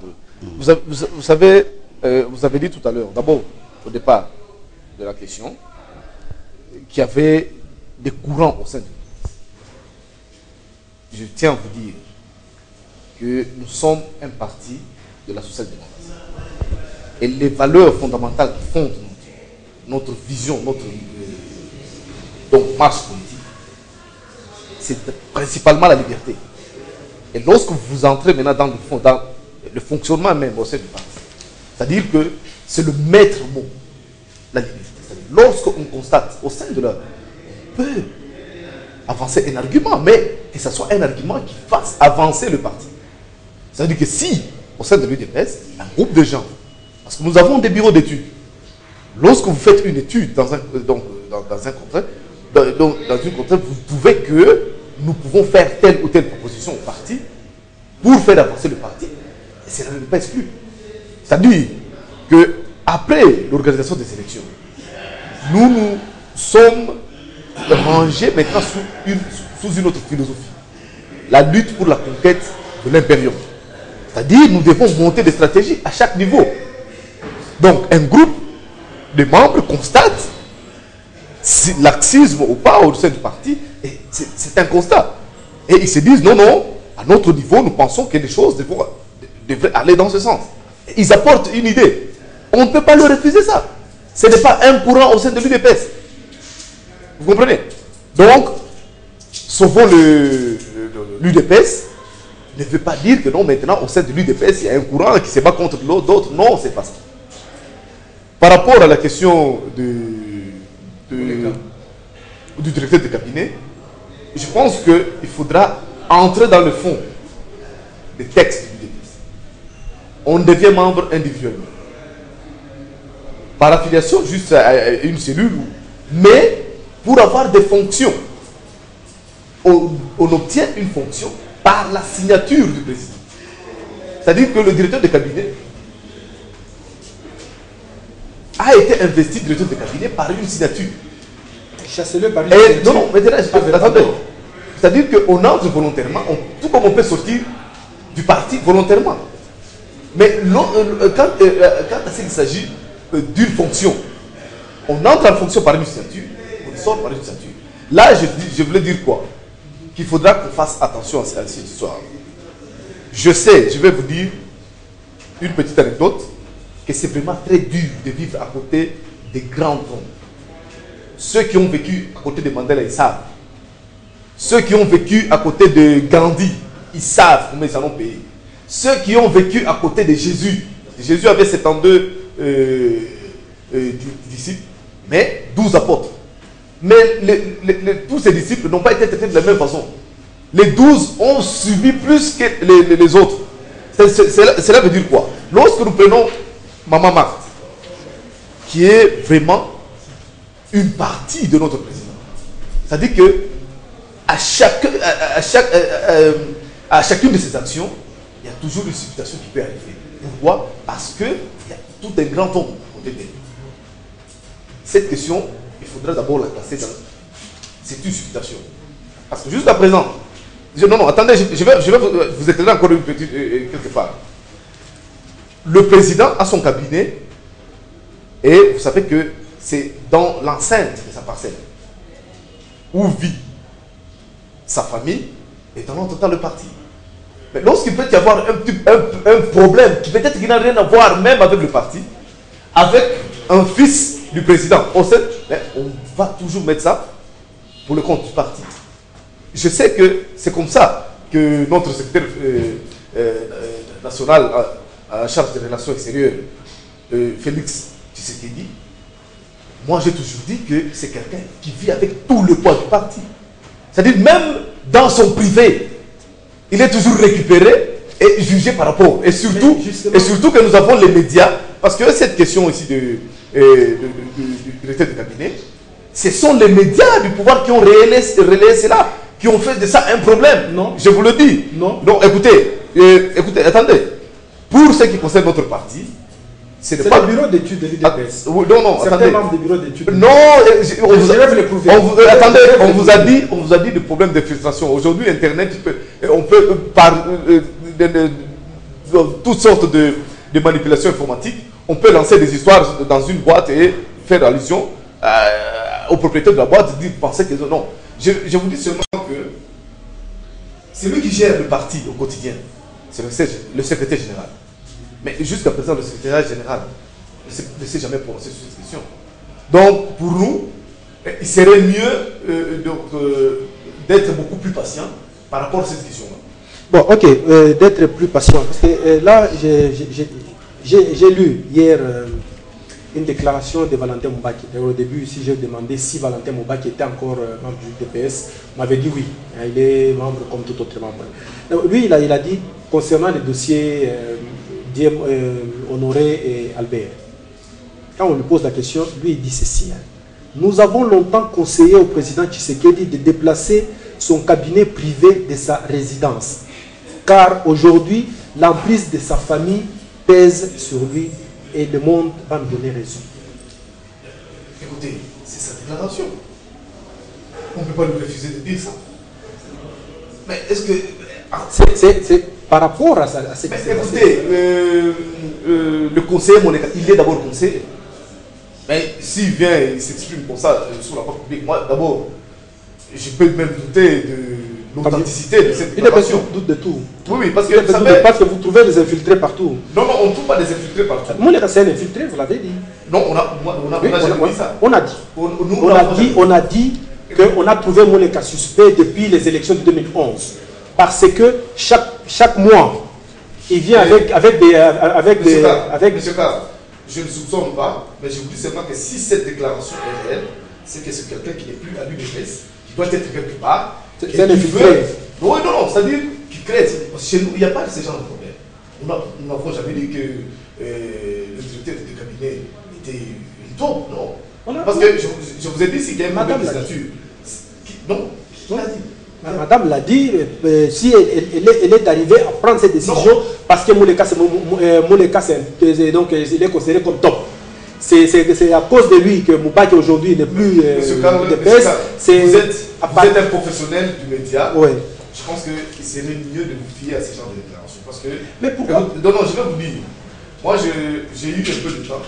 Vous savez, vous avez dit tout à l'heure, d'abord, au départ de la question, qu'il y avait des courants au sein de nous. Je tiens à vous dire que nous sommes un parti de la social-démocratie. Et les valeurs fondamentales qui fondent notre vision, notre marche politique, c'est principalement la liberté. Et lorsque vous entrez maintenant dans le fonctionnement même au sein du parti, c'est-à-dire que c'est le maître mot, la liberté. Lorsqu'on constate au sein de l'œuvre, on peut avancer un argument, mais que ce soit un argument qui fasse avancer le parti. C'est-à-dire que si, au sein de l'UDPS, un groupe de gens, parce que nous avons des bureaux d'études, lorsque vous faites une étude dans un contrat, vous pouvez que nous pouvons faire telle ou telle proposition au parti pour faire avancer le parti. Et cela ne pas exclu. C'est-à-dire qu'après l'organisation des élections, nous sommes rangés maintenant sous une autre philosophie. La lutte pour la conquête de l'impérium. C'est-à-dire nous devons monter des stratégies à chaque niveau. Donc un groupe de membres constate si laxisme ou pas au sein du parti, c'est un constat. Et ils se disent non, à notre niveau, nous pensons que les choses devraient aller dans ce sens. Et ils apportent une idée. On ne peut pas leur refuser ça. Ce n'est pas un courant au sein de l'UDPS. Vous comprenez? Donc, sauvons l'UDPS ne veut pas dire que non, maintenant, au sein de l'UDPS, il y a un courant qui se bat contre d'autres. Non, c'est pas ça. Par rapport à la question du directeur de cabinet, je pense qu'il faudra entrer dans le fond des textes du UDPS. On devient membre individuellement. Par affiliation, juste à une cellule, mais pour avoir des fonctions, on obtient une fonction par la signature du président. C'est-à-dire que le directeur de cabinet a été investi directeur de cabinet par une signature. Chassez-le par une signature. Non, mais attendez. C'est-à-dire qu'on entre volontairement, tout comme on peut sortir du parti volontairement. Mais quand il s'agit d'une fonction, on entre en fonction par une signature, on sort par une signature. Là, je voulais dire quoi? Qu'il faudra qu'on fasse attention à cette histoire. Je sais, je vais vous dire une petite anecdote, que c'est vraiment très dur de vivre à côté des grands hommes. Ceux qui ont vécu à côté de Mandela, ils savent. Ceux qui ont vécu à côté de Gandhi, ils savent combien ils en ont payé. Ceux qui ont vécu à côté de Jésus, Jésus avait 72 disciples, mais 12 apôtres. Mais tous ces disciples n'ont pas été traités de la même façon. Les 12 ont subi plus que les autres. Cela veut dire quoi? Lorsque nous prenons Maman Marthe, qui est vraiment une partie de notre président, c'est-à-dire que à chacune de ces actions, il y a toujours une supputation qui peut arriver. Pourquoi? Parce qu'il y a tout un grand nombre côté d'elle. Cette question, il faudra d'abord la classer dans... C'est une supputation. Parce que jusqu'à présent, non, attendez, je vais vous éclairer encore une petite, quelque part. Le président a son cabinet et vous savez que c'est dans l'enceinte de sa parcelle où vit sa famille et dans l'autre temps le parti. Mais lorsqu'il peut y avoir un problème qui peut-être qui n'a rien à voir même avec le parti, avec un fils du président, on va toujours mettre ça pour le compte du parti. Je sais que c'est comme ça que notre secrétaire national en charge des relations extérieures, Félix Tshisekedi, moi j'ai toujours dit que c'est quelqu'un qui vit avec tout le poids du parti. C'est-à-dire même dans son privé, il est toujours récupéré et jugé par rapport. Et surtout que nous avons les médias, parce que cette question ici du directeur de cabinet, ce sont les médias du pouvoir qui ont relayé cela, qui ont fait de ça un problème. Non. Je vous le dis. Non. Non, écoutez, attendez. Pour ce qui concerne notre parti, c'est le bureau d'études de l'UDPS. Non, certains attendez. membres du bureau d'études. Non, attendez, on vous a dit des problèmes de frustration. Aujourd'hui, Internet, on peut par toutes sortes de manipulations informatiques, on peut lancer des histoires dans une boîte et faire allusion au propriétaire de la boîte, dire penser que non. Je vous dis seulement que c'est lui qui gère le parti au quotidien. C'est le secrétaire général. Mais jusqu'à présent, le secrétaire général ne s'est jamais prononcé sur cette question. Donc, pour nous, il serait mieux d'être beaucoup plus patient par rapport à cette question-là. Bon, ok, d'être plus patient. Parce que là, j'ai lu hier une déclaration de Valentin Moubaki. Au début, si j'ai demandé si Valentin Moubaki était encore membre du DPS, il m'avait dit oui. Il est membre comme tout autre membre. Donc, lui, il a dit, concernant les dossiers Honoré et Albert, quand on lui pose la question, lui, il dit ceci. Nous avons longtemps conseillé au président Tshisekedi de déplacer son cabinet privé de sa résidence. Car aujourd'hui, l'emprise de sa famille pèse sur lui et le monde va me donner raison. Écoutez, c'est sa déclaration. On ne peut pas lui refuser de dire ça. Mais est-ce que... C'est par rapport à cette... Mais écoutez, le conseiller monétaire, il est d'abord conseiller. Mais s'il vient et s'exprime comme ça sur la porte publique, moi d'abord, je peux même douter de l'authenticité de cette déclaration. Il doute de tout. Oui, parce que parce que vous trouvez des infiltrés partout. Non, on ne trouve pas des infiltrés partout. Mouleka, c'est un infiltré, vous l'avez dit. Non, on a jamais dit ça. On a dit. On a dit qu'on a trouvé Mouleka suspect depuis les élections de 2011. Parce que chaque mois, il vient avec des... Monsieur Carr, je ne soupçonne pas, mais je vous dis seulement que si cette déclaration est réelle, c'est que c'est quelqu'un qui n'est plus à l'UDPS, qui doit être quelque part. C'est un infiltré. Non, c'est-à-dire qui crée. Chez nous, il n'y a pas de ce genre de problème. Nous n'avons jamais dit que le directeur de cabinet était une taupe, non. Parce que je vous ai dit, s'il y a un problème de statut. Non, qui l'a dit? Madame l'a dit, si elle est arrivée à prendre cette décision parce que Mouleka, donc il est considéré comme top. C'est à cause de lui que Moubaki aujourd'hui n'est plus DPS. Vous êtes un professionnel du média. Oui. Je pense qu'il serait mieux de vous fier à ce genre de déclarations. Parce que. Mais pourquoi? Non, je vais vous dire. Moi, j'ai eu un peu de temps.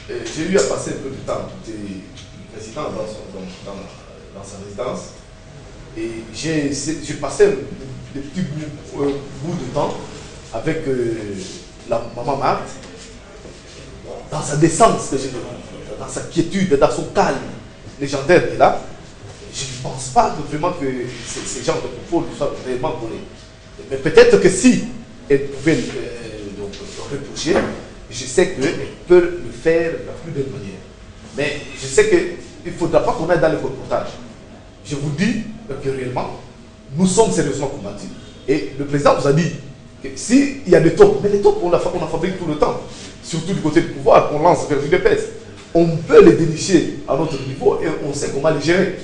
J'ai eu à passer un peu de temps du président dans sa résidence. Et j'ai passé des petits bouts de temps avec la maman Marthe, dans sa décence, dans sa quiétude, dans son calme légendaire qu'elle a. Je ne pense pas vraiment que ces genres de propos lui soient réellement donnés. Mais peut-être que si elle pouvait le reprocher, je sais qu'elle peut le faire de la plus belle manière. Mais je sais qu'il ne faudra pas qu'on aille dans le reportage. Je vous dis que réellement, nous sommes sérieusement combattus. Et le président vous a dit que s'il y a des taupes, mais les taupes, on la fabrique tout le temps, surtout du côté du pouvoir, qu'on lance vers l'UDPS. On peut les dénicher à notre niveau et on sait comment les gérer.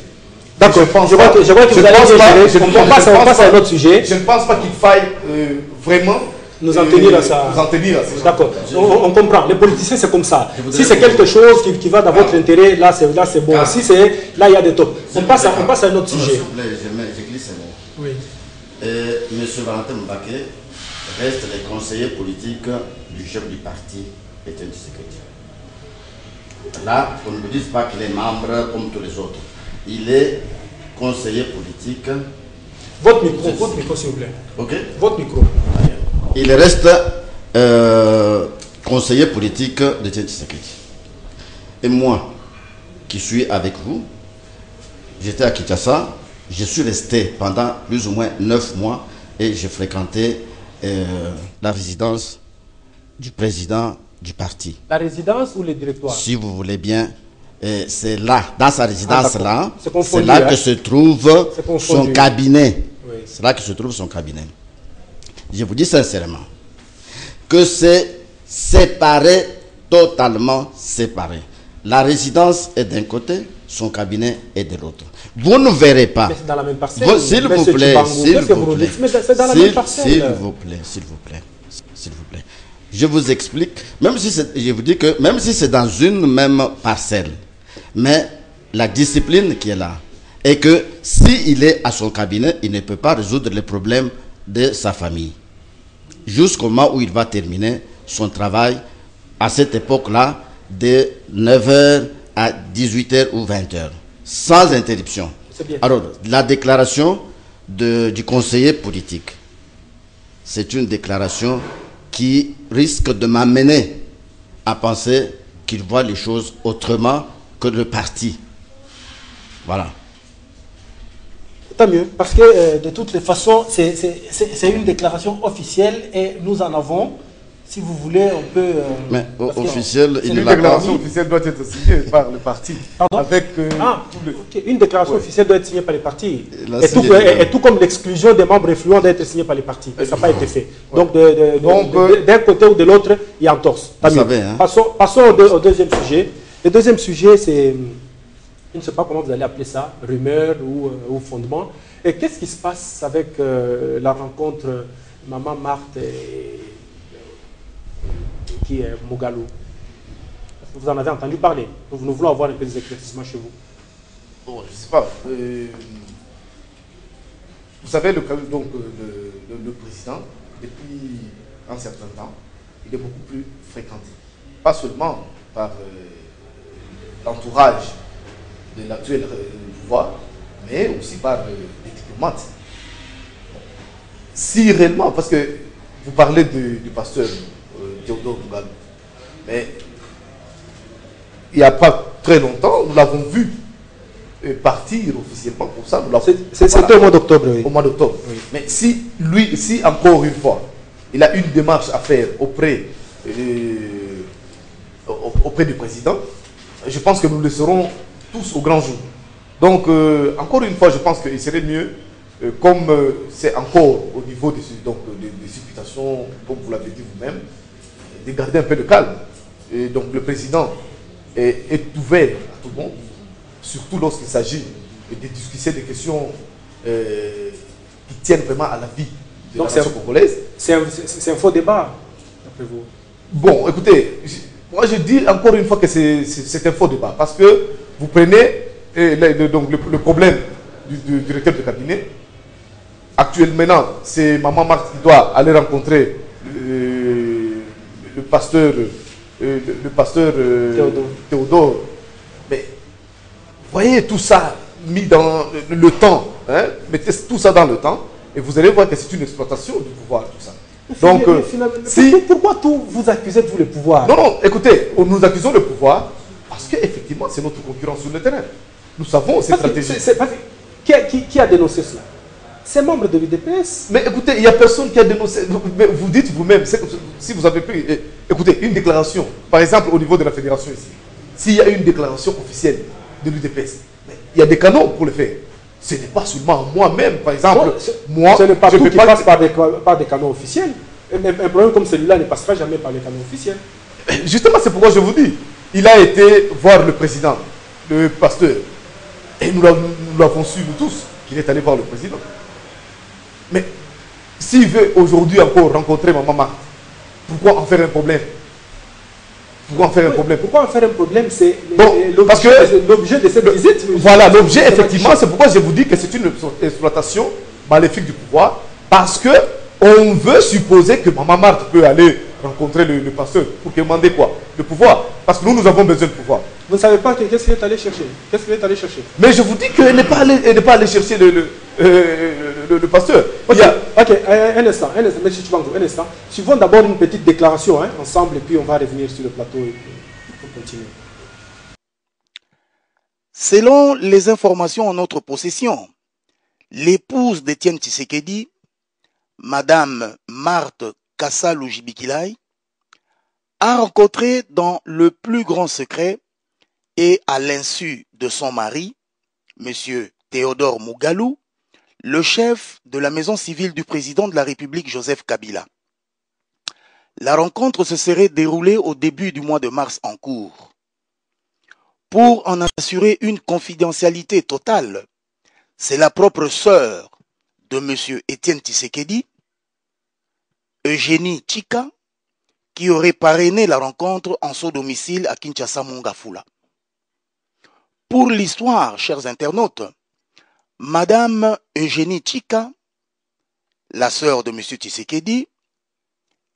D'accord, je crois que vous allez gérer. On passe à un autre sujet. Je ne pense pas qu'il faille vraiment nous en tenir à ça. D'accord, on comprend. Les politiciens, c'est comme ça. Si c'est quelque chose qui va dans votre intérêt, là, c'est bon. Si c'est là, il y a des tops. On passe à un autre sujet. S'il vous plaît, je glisse un mot. Oui. M. Valentin Mbaké reste le conseiller politique du chef du parti Étienne Tshisekedi. Là, on ne me dise pas qu'il est membre comme tous les autres. Il est conseiller politique. Votre micro, s'il vous plaît. Ok. Votre micro. Il reste conseiller politique de Tshisekedi. Et moi, qui suis avec vous, j'étais à Kinshasa, je suis resté pendant plus ou moins 9 mois et j'ai fréquenté la résidence du président du parti. La résidence ou le directoire? Si vous voulez bien, c'est là, dans sa résidence-là, c'est là que se trouve son cabinet. Oui. C'est là que se trouve son cabinet. Je vous dis sincèrement que c'est séparé, totalement séparé. La résidence est d'un côté, son cabinet est de l'autre. Vous ne verrez pas. Mais c'est dans la même parcelle. S'il vous plaît, s'il vous plaît. Mais c'est dans la même parcelle. S'il vous plaît, s'il vous plaît, s'il vous plaît. Je vous explique, même si je vous dis que même si c'est dans une même parcelle, mais la discipline qui est là est que s'il est à son cabinet, il ne peut pas résoudre les problèmes de sa famille. Jusqu'au moment où il va terminer son travail à cette époque-là, de 9h à 18h ou 20h, sans interruption. Alors, la déclaration du conseiller politique, c'est une déclaration qui risque de m'amener à penser qu'il voit les choses autrement que le parti. Voilà. Tant mieux, parce que de toutes les façons, c'est une déclaration officielle et nous en avons. Si vous voulez, on peut... mais officiel, il une déclaration officielle doit être signée par le parti. Pardon? Avec une déclaration officielle doit être signée par les partis. Et tout comme l'exclusion des membres influents doit être signée par les partis. Et ça n'a pas été fait. Donc, d'un côté ou de l'autre, il y a un torse. Tant mieux. Savez, hein? Passons au deuxième sujet. Le deuxième sujet, c'est... Je ne sais pas comment vous allez appeler ça, rumeur ou fondement. Et qu'est-ce qui se passe avec la rencontre Maman Marthe et qui est Mogalou? Vous en avez entendu parler. Nous voulons avoir un peu des éclaircissements chez vous. Bon, je ne sais pas. Vous savez, le président, depuis un certain temps, il est beaucoup plus fréquenté. Pas seulement par l'entourage de l'actuel pouvoir, mais aussi par les diplomates. Si réellement, parce que vous parlez du pasteur Théodore Mogalou, mais il n'y a pas très longtemps, nous l'avons vu partir officiellement comme ça. C'était au mois d'octobre, oui. Au mois d'octobre. Oui. Mais si encore une fois, il a une démarche à faire auprès du président, je pense que nous le serons tous au grand jour. Donc, encore une fois, je pense qu'il serait mieux, comme c'est encore au niveau des supputations, comme vous l'avez dit vous-même, de garder un peu de calme. Et donc, le président est ouvert à tout le monde, surtout lorsqu'il s'agit de discuter des questions qui tiennent vraiment à la vie de la nation congolaise. C'est un faux débat, d'après vous? Bon, écoutez, moi je dis encore une fois que c'est un faux débat, parce que vous prenez donc le problème du directeur de cabinet. Actuellement, c'est Maman Marthe qui doit aller rencontrer le pasteur, Théodore. Mais voyez tout ça mis dans le temps. Hein? Mettez tout ça dans le temps et vous allez voir que c'est une exploitation du pouvoir, tout ça. Donc, pourquoi vous accusez tous les pouvoirs? Non, écoutez, nous accusons le pouvoir parce qu'effectivement, c'est notre concurrent sur le terrain. Nous savons ces stratégies. Qui a dénoncé cela? C'est membre de l'UDPS. Mais écoutez, il n'y a personne qui a dénoncé. Vous dites vous-même, si vous avez pris, écoutez, une déclaration, par exemple au niveau de la fédération ici, s'il y a une déclaration officielle de l'UDPS, il y a des canaux pour le faire. Ce n'est pas seulement moi-même, par exemple. Moi, ce n'est pas tout qui passe par des canaux officiels. Un problème comme celui-là ne passera jamais par les canaux officiels. Justement, c'est pourquoi je vous dis, il a été voir le président, le pasteur, et nous l'avons su, nous tous, qu'il est allé voir le président. Mais s'il veut aujourd'hui encore rencontrer Maman Marthe, pourquoi en faire un problème? Pourquoi en faire un problème? Pourquoi en faire un problème? C'est l'objet de cette visite. Voilà, l'objet, effectivement, c'est pourquoi je vous dis que c'est une exploitation maléfique du pouvoir, parce que on veut supposer que Maman Marthe peut aller rencontrer le pasteur pour demander quoi? Le pouvoir. Parce que nous avons besoin de pouvoir. Vous ne savez pas qu'est-ce qu'il est allé chercher? Qu'est-ce qu'il est allé chercher? Mais je vous dis qu'elle n'est pas allé chercher le pasteur. Ok, un instant, M. Chibango, un instant. Suivons d'abord une petite déclaration ensemble et puis on va revenir sur le plateau et pour continuer. Selon les informations en notre possession, l'épouse d'Étienne Tshisekedi, Madame Marthe Kassalou Jibikilai, a rencontré dans le plus grand secret et à l'insu de son mari, M. Théodore Mougalou, le chef de la maison civile du président de la République Joseph Kabila. La rencontre se serait déroulée au début du mois de mars en cours. Pour en assurer une confidentialité totale, c'est la propre sœur de M. Étienne Tshisekedi, Eugénie Chika, qui aurait parrainé la rencontre en son domicile à Kinshasa Mongafula. Pour l'histoire, chers internautes, Madame Eugénie Chika, la sœur de M. Tshisekedi,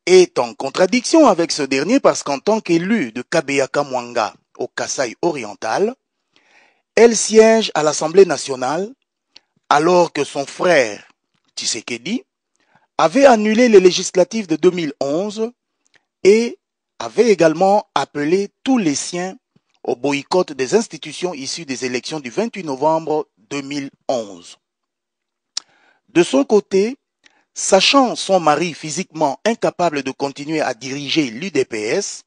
est en contradiction avec ce dernier parce qu'en tant qu'élue de Kabeyaka Mwanga au Kasaï oriental, elle siège à l'Assemblée nationale alors que son frère Tshisekedi avait annulé les législatives de 2011 et avait également appelé tous les siens au boycott des institutions issues des élections du 28 novembre 2011. De son côté, sachant son mari physiquement incapable de continuer à diriger l'UDPS,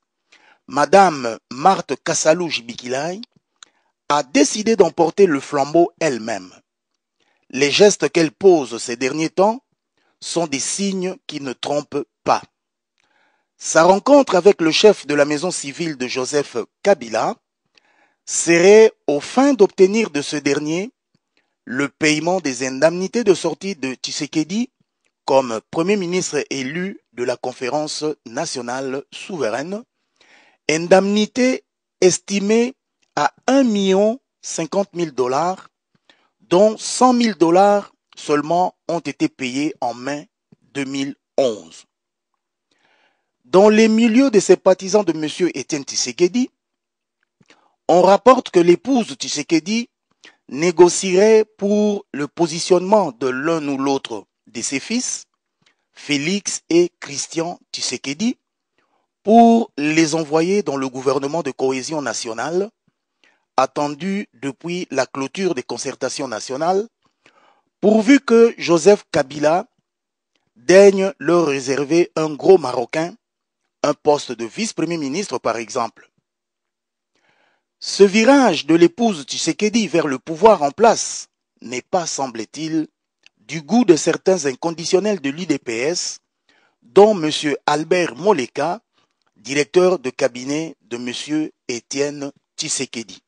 Madame Marthe Kassalou Jibikilai a décidé d'emporter le flambeau elle-même. Les gestes qu'elle pose ces derniers temps sont des signes qui ne trompent pas. Sa rencontre avec le chef de la maison civile de Joseph Kabila serait aux fins d'obtenir de ce dernier le paiement des indemnités de sortie de Tshisekedi comme Premier ministre élu de la Conférence nationale souveraine, indemnité estimée à 1,050 000 $, dont 100 000 $ seulement ont été payés en mai 2011. Dans les milieux de sympathisants de M. Étienne Tshisekedi, on rapporte que l'épouse de Tshisekedi négocierait pour le positionnement de l'un ou l'autre de ses fils, Félix et Christian Tshisekedi, pour les envoyer dans le gouvernement de cohésion nationale, attendu depuis la clôture des concertations nationales, pourvu que Joseph Kabila daigne leur réserver un gros Marocain, un poste de vice-premier ministre par exemple. Ce virage de l'épouse Tshisekedi vers le pouvoir en place n'est pas, semble-t-il, du goût de certains inconditionnels de l'UDPS, dont M. Albert Moleka, directeur de cabinet de M. Étienne Tshisekedi.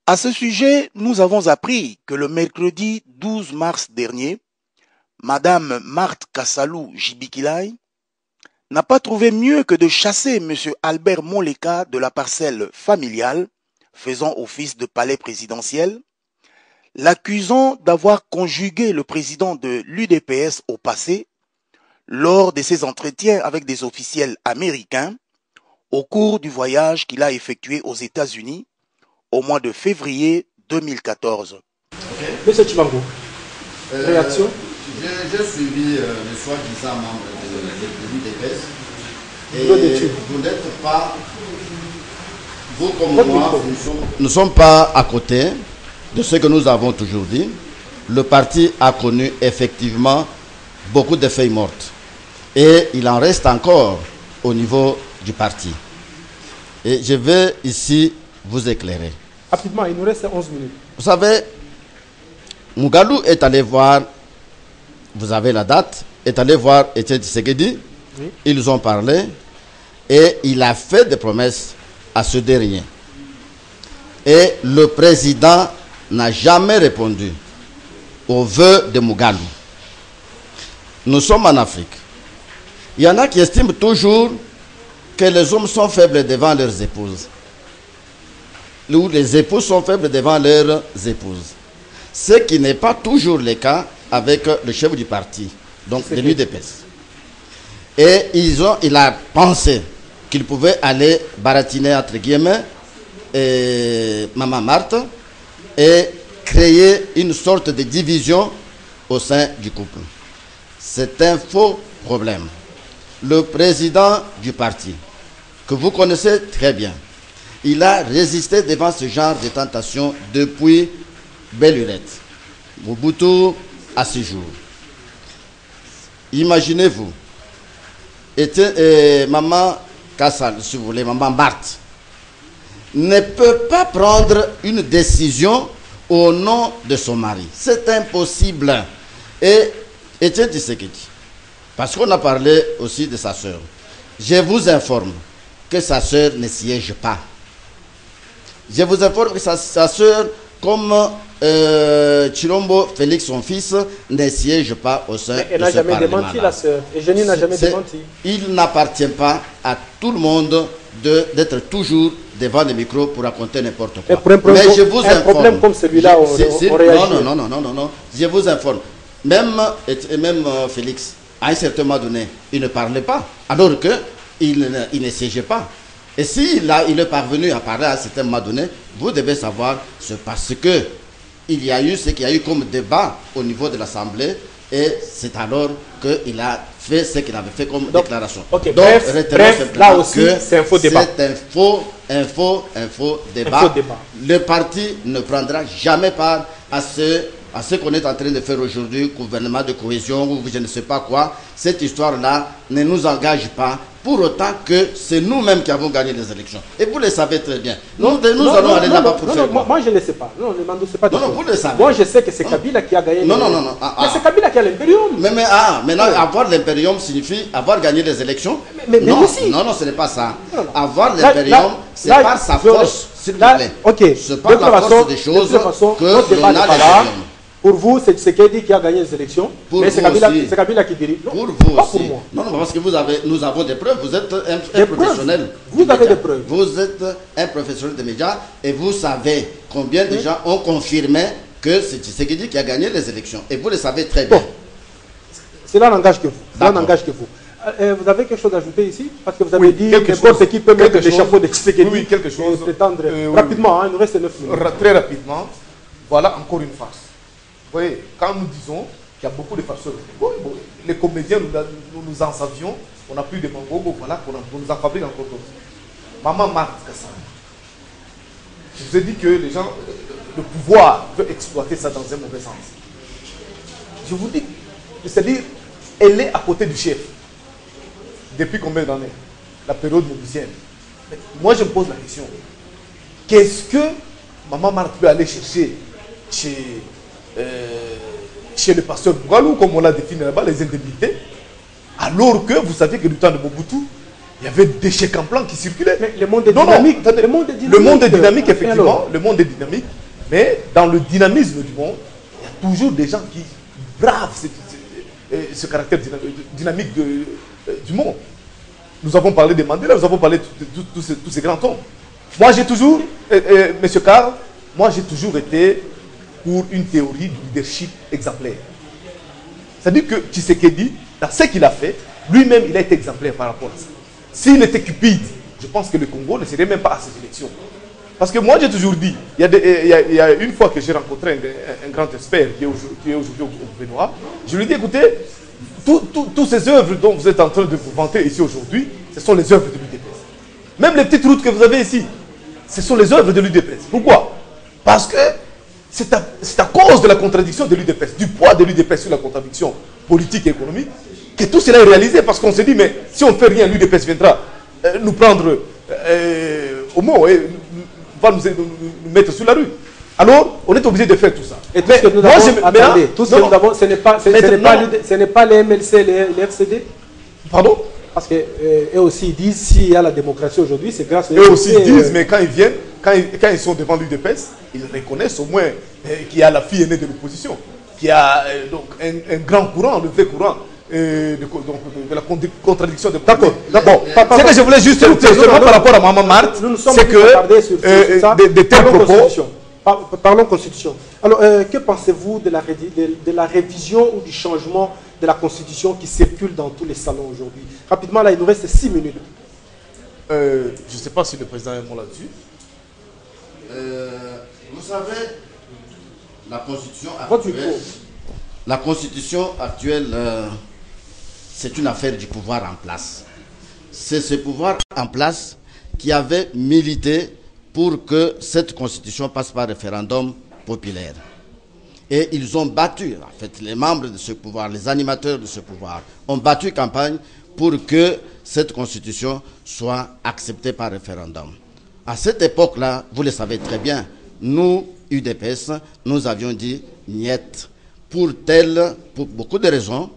À ce sujet, nous avons appris que le mercredi 12 mars dernier, Madame Marthe Kassalou Jibikilai n'a pas trouvé mieux que de chasser M. Albert Moleka de la parcelle familiale, faisant office de palais présidentiel, l'accusant d'avoir conjugué le président de l'UDPS au passé lors de ses entretiens avec des officiels américains au cours du voyage qu'il a effectué aux États-Unis au mois de février 2014. Okay. Monsieur Chibango, réaction? J'ai suivi le soi-disant membre de l'UDPS et vous n'êtes pas, vous comme moi, nous ne sommes pas à côté de ce que nous avons toujours dit. Le parti a connu effectivement beaucoup de feuilles mortes et il en reste encore au niveau du parti. Et je vais ici vous éclairer. Rapidement, il nous reste 11 minutes. Vous savez, Mugalou est allé voir, vous avez la date, est allé voir Etienne Tshisekedi, oui. Ils ont parlé et il a fait des promesses à ce dernier. Et le président n'a jamais répondu aux vœux de Mugalou. Nous sommes en Afrique. Il y en a qui estiment toujours que les hommes sont faibles devant leurs épouses. Ou les épouses sont faibles devant leurs épouses. Ce qui n'est pas toujours le cas avec le chef du parti, donc de l'UDPS. Et il a pensé qu'il pouvait aller baratiner entre guillemets Maman Marthe et créer une sorte de division au sein du couple. C'est un faux problème. Le président du parti, que vous connaissez très bien, il a résisté devant ce genre de tentation depuis belle lurette. Mobutu à ce jour. Imaginez-vous, Maman Kassal, si vous voulez, Maman Marthe, ne peut pas prendre une décision au nom de son mari. C'est impossible. Et Etienne Tshisekedi, parce qu'on a parlé aussi de sa sœur, je vous informe que sa sœur ne siège pas. Je vous informe que sa sœur, comme Chilombo Félix, son fils, ne siège pas au sein de ce Parlement. Elle n'a jamais démenti, la sœur. Eugénie n'a jamais démenti. Il n'appartient pas à tout le monde d'être toujours devant les micros pour raconter n'importe quoi. Mais je vous informe. Un problème comme celui-là, on réagit. Non. Je vous informe. Même Félix, à un certain moment donné, il ne parlait pas, alors qu'il ne siégeait pas. Et s'il est parvenu à parler à un certain moment donné, vous devez savoir, c'est parce que il y a eu ce qu'il y a eu comme débat au niveau de l'Assemblée, et c'est alors qu'il a fait ce qu'il avait fait comme déclaration. Okay, donc, bref, là aussi, c'est un faux débat. C'est un faux débat. Le parti ne prendra jamais part à ce qu'on est en train de faire aujourd'hui, gouvernement de cohésion ou je ne sais pas quoi. Cette histoire-là ne nous engage pas, pour autant que c'est nous-mêmes qui avons gagné les élections. Et vous le savez très bien. Nous allons aller là-bas pour faire quoi? Moi je ne le sais pas. Non, ne m'en pas. Non, vous le savez. Moi je sais que c'est Kabila qui a gagné. Non. Mais c'est Kabila qui a l'impérium. Maintenant, avoir l'impérium signifie avoir gagné les élections. Non, ce n'est pas ça. Avoir l'impérium, c'est par sa force, s'il vous plaît. Ok. C'est par la force des choses que l'on a l'impérium. Pour vous, c'est Tshisekedi qui a gagné les élections, mais c'est Kabila qui dirige. Pour vous pas aussi. Pour moi. Non, parce que nous avons des preuves. Vous êtes un professionnel. Vous avez des preuves. Vous êtes un professionnel de médias et vous savez combien de gens ont confirmé que c'est Tshisekedi qui a gagné les élections. Et vous le savez très bien. Bon. Cela n'engage que vous. Vous avez quelque chose à ajouter ici? Parce que vous avez dit que n'importe qui peut mettre des chapeaux de Tshisekedi. Oui, quelque chose. Rapidement, il nous reste 9 minutes. Très rapidement, voilà encore une farce. Vous voyez, quand nous disons qu'il y a beaucoup de farceurs, les comédiens, nous en savions, on a plus de mangogo, voilà, on nous en fabrique encore d'autres. Maman Marthe Kassal. Je vous ai dit que les gens, le pouvoir veut exploiter ça dans un mauvais sens. Je vous dis, c'est-à-dire, elle est à côté du chef. Depuis combien d'années? La période mobusienne. Moi, je me pose la question. Qu'est-ce que Maman Marthe peut aller chercher chez le pasteur Mugalou, comme on l'a défini là-bas, les indemnités, alors que vous savez que du temps de Mobutu, il y avait des chèques en blanc qui circulaient. Mais le monde est dynamique. Le monde est dynamique, effectivement. Le monde est dynamique. Mais dans le dynamisme du monde, il y a toujours des gens qui bravent ce caractère dynamique du monde. Nous avons parlé des Mandela, nous avons parlé de tous ces grands hommes. Moi, j'ai toujours, Monsieur Carl, moi, j'ai toujours été pour une théorie du leadership exemplaire. C'est-à-dire que Tshisekedi, dans ce qu'il a fait, lui-même, il a été exemplaire par rapport à ça. S'il était cupide, je pense que le Congo ne serait même pas à ces élections. Parce que moi, j'ai toujours dit, il y a une fois que j'ai rencontré un grand expert qui est aujourd'hui au Benoît, je lui ai dit, écoutez, toutes ces œuvres dont vous êtes en train de vous vanter ici aujourd'hui, ce sont les œuvres de l'UDPS. Même les petites routes que vous avez ici, ce sont les œuvres de l'UDPS. Pourquoi? Parce que c'est à cause de la contradiction de l'UDPS, du poids de l'UDPS sur la contradiction politique et économique, que tout cela est réalisé. Parce qu'on s'est dit, mais si on ne fait rien, l'UDPS viendra nous prendre au mot et va nous mettre sur la rue. Alors, on est obligé de faire tout ça. Et tout ce que nous avons, attendez, tout ce que nous avons, ce n'est pas les MLC, les FCD? Pardon? Parce qu'eux aussi disent, s'il y a la démocratie aujourd'hui, c'est grâce à eux aussi disent, mais quand ils viennent, quand ils sont devant l'UDPS, ils reconnaissent au moins qu'il y a la fille aînée de l'opposition, qu'il y a donc un grand courant, le vrai courant de la contradiction de... D'accord. Ce que je voulais juste seulement par rapport à Maman Marthe, c'est que des tels propos... Parlons Constitution. Alors, que pensez-vous de la révision ou du changement de la Constitution qui circule dans tous les salons aujourd'hui? Rapidement, là, il nous reste 6 minutes. Je ne sais pas si le président est mot là-dessus. Vous savez, la Constitution actuelle, c'est une affaire du pouvoir en place. C'est ce pouvoir en place qui avait milité pour que cette constitution passe par référendum populaire. Et ils ont battu, en fait, les membres de ce pouvoir, les animateurs de ce pouvoir, ont battu campagne pour que cette constitution soit acceptée par référendum. À cette époque-là, vous le savez très bien, nous, UDPS, nous avions dit niet pour beaucoup de raisons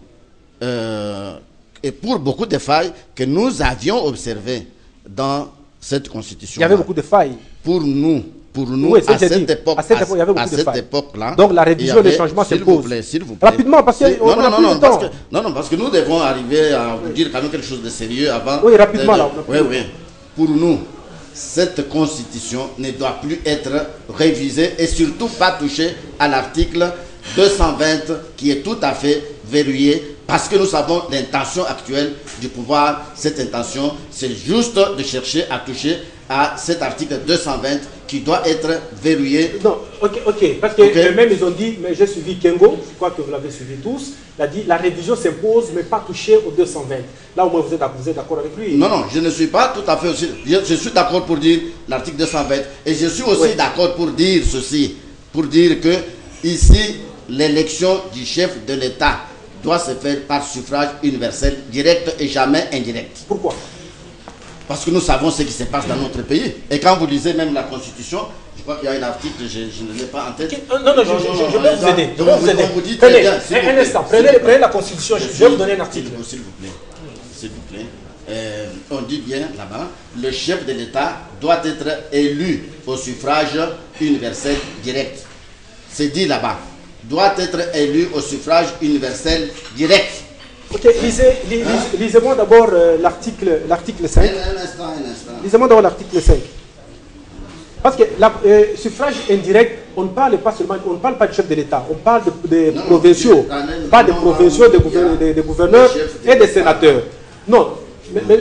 et pour beaucoup de failles que nous avions observées dans cette constitution. Il y avait beaucoup de failles. Pour nous, oui, à cette époque-là. Il y avait beaucoup de failles. Donc la révision et le changement se posent. S'il vous plaît. Rapidement, parce qu'on n'a plus de temps. Parce que nous devons arriver à vous dire quand même quelque chose de sérieux avant. Oui, rapidement. Oui. Pour nous, cette constitution ne doit plus être révisée et surtout pas toucher à l'article 220 qui est tout à fait verrouillé parce que nous savons l'intention actuelle du pouvoir. Cette intention, c'est juste de chercher à toucher à cet article 220 qui doit être verrouillé. Non, ok, parce que même ils ont dit, mais j'ai suivi Kengo, je crois que vous l'avez suivi tous, il a dit la révision s'impose mais pas toucher au 220. Là au moins vous êtes d'accord avec lui. Non, je ne suis pas tout à fait aussi. Je suis d'accord pour dire l'article 220 et je suis aussi d'accord pour dire ceci, pour dire que ici l'élection du chef de l'État doit se faire par suffrage universel direct et jamais indirect. Pourquoi? Parce que nous savons ce qui se passe dans notre pays. Et quand vous lisez même la Constitution, je crois qu'il y a un article, je ne l'ai pas en tête. Non, je vais vous aider. Je vais vous aider. Tenez, un instant, prenez la Constitution, je vais vous donner un article. S'il vous plaît. On dit bien là-bas, le chef de l'État doit être élu au suffrage universel direct. C'est dit là-bas. Doit être élu au suffrage universel direct. Ok, lisez-moi d'abord l'article 5. Un instant. Lisez-moi d'abord l'article 5. Parce que suffrage indirect, on ne parle pas seulement, on ne parle pas du chef de l'État, on parle des provinciaux, pas des provinciaux, des gouverneurs et des sénateurs. Non,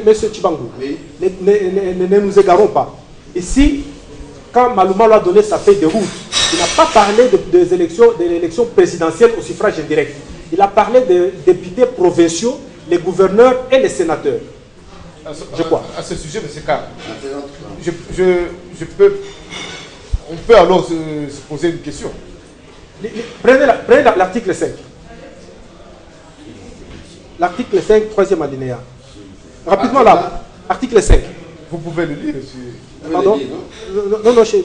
monsieur Tshibangou, ne nous égarons pas. Ici, quand Malouma a donné sa feuille de route, il n'a pas parlé de l'élection présidentielle au suffrage indirect. Il a parlé des députés provinciaux, les gouverneurs et les sénateurs. Je crois. À ce sujet, M. Carl, on peut alors se poser une question. Prenez l'article 5. L'article 5, troisième alinéa. Rapidement là, article 5. Vous pouvez le lire, monsieur. Pardon? Non, je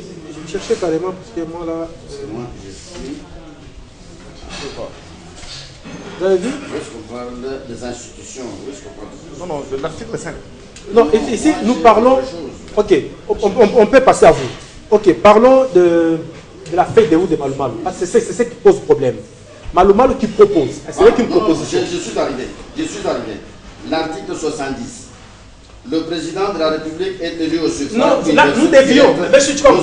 cherchais carrément, parce que moi là... C'est moi, je suis... Je sais pas. Vous avez vu? Où est-ce qu'on parle des institutions? Où est-ce qu'on parle de l'article 5. Non, ici, nous parlons... Ok, on peut passer à vous. Ok, parlons de la feuille de route de Malouma. Parce que c'est ce qui pose problème. Malouma qui propose. C'est vrai qu'une proposition. Je suis arrivé. L'article 70. Le président de la République est élu au suffrage. Non, là, nous dévions. Monsieur Tchoukamou,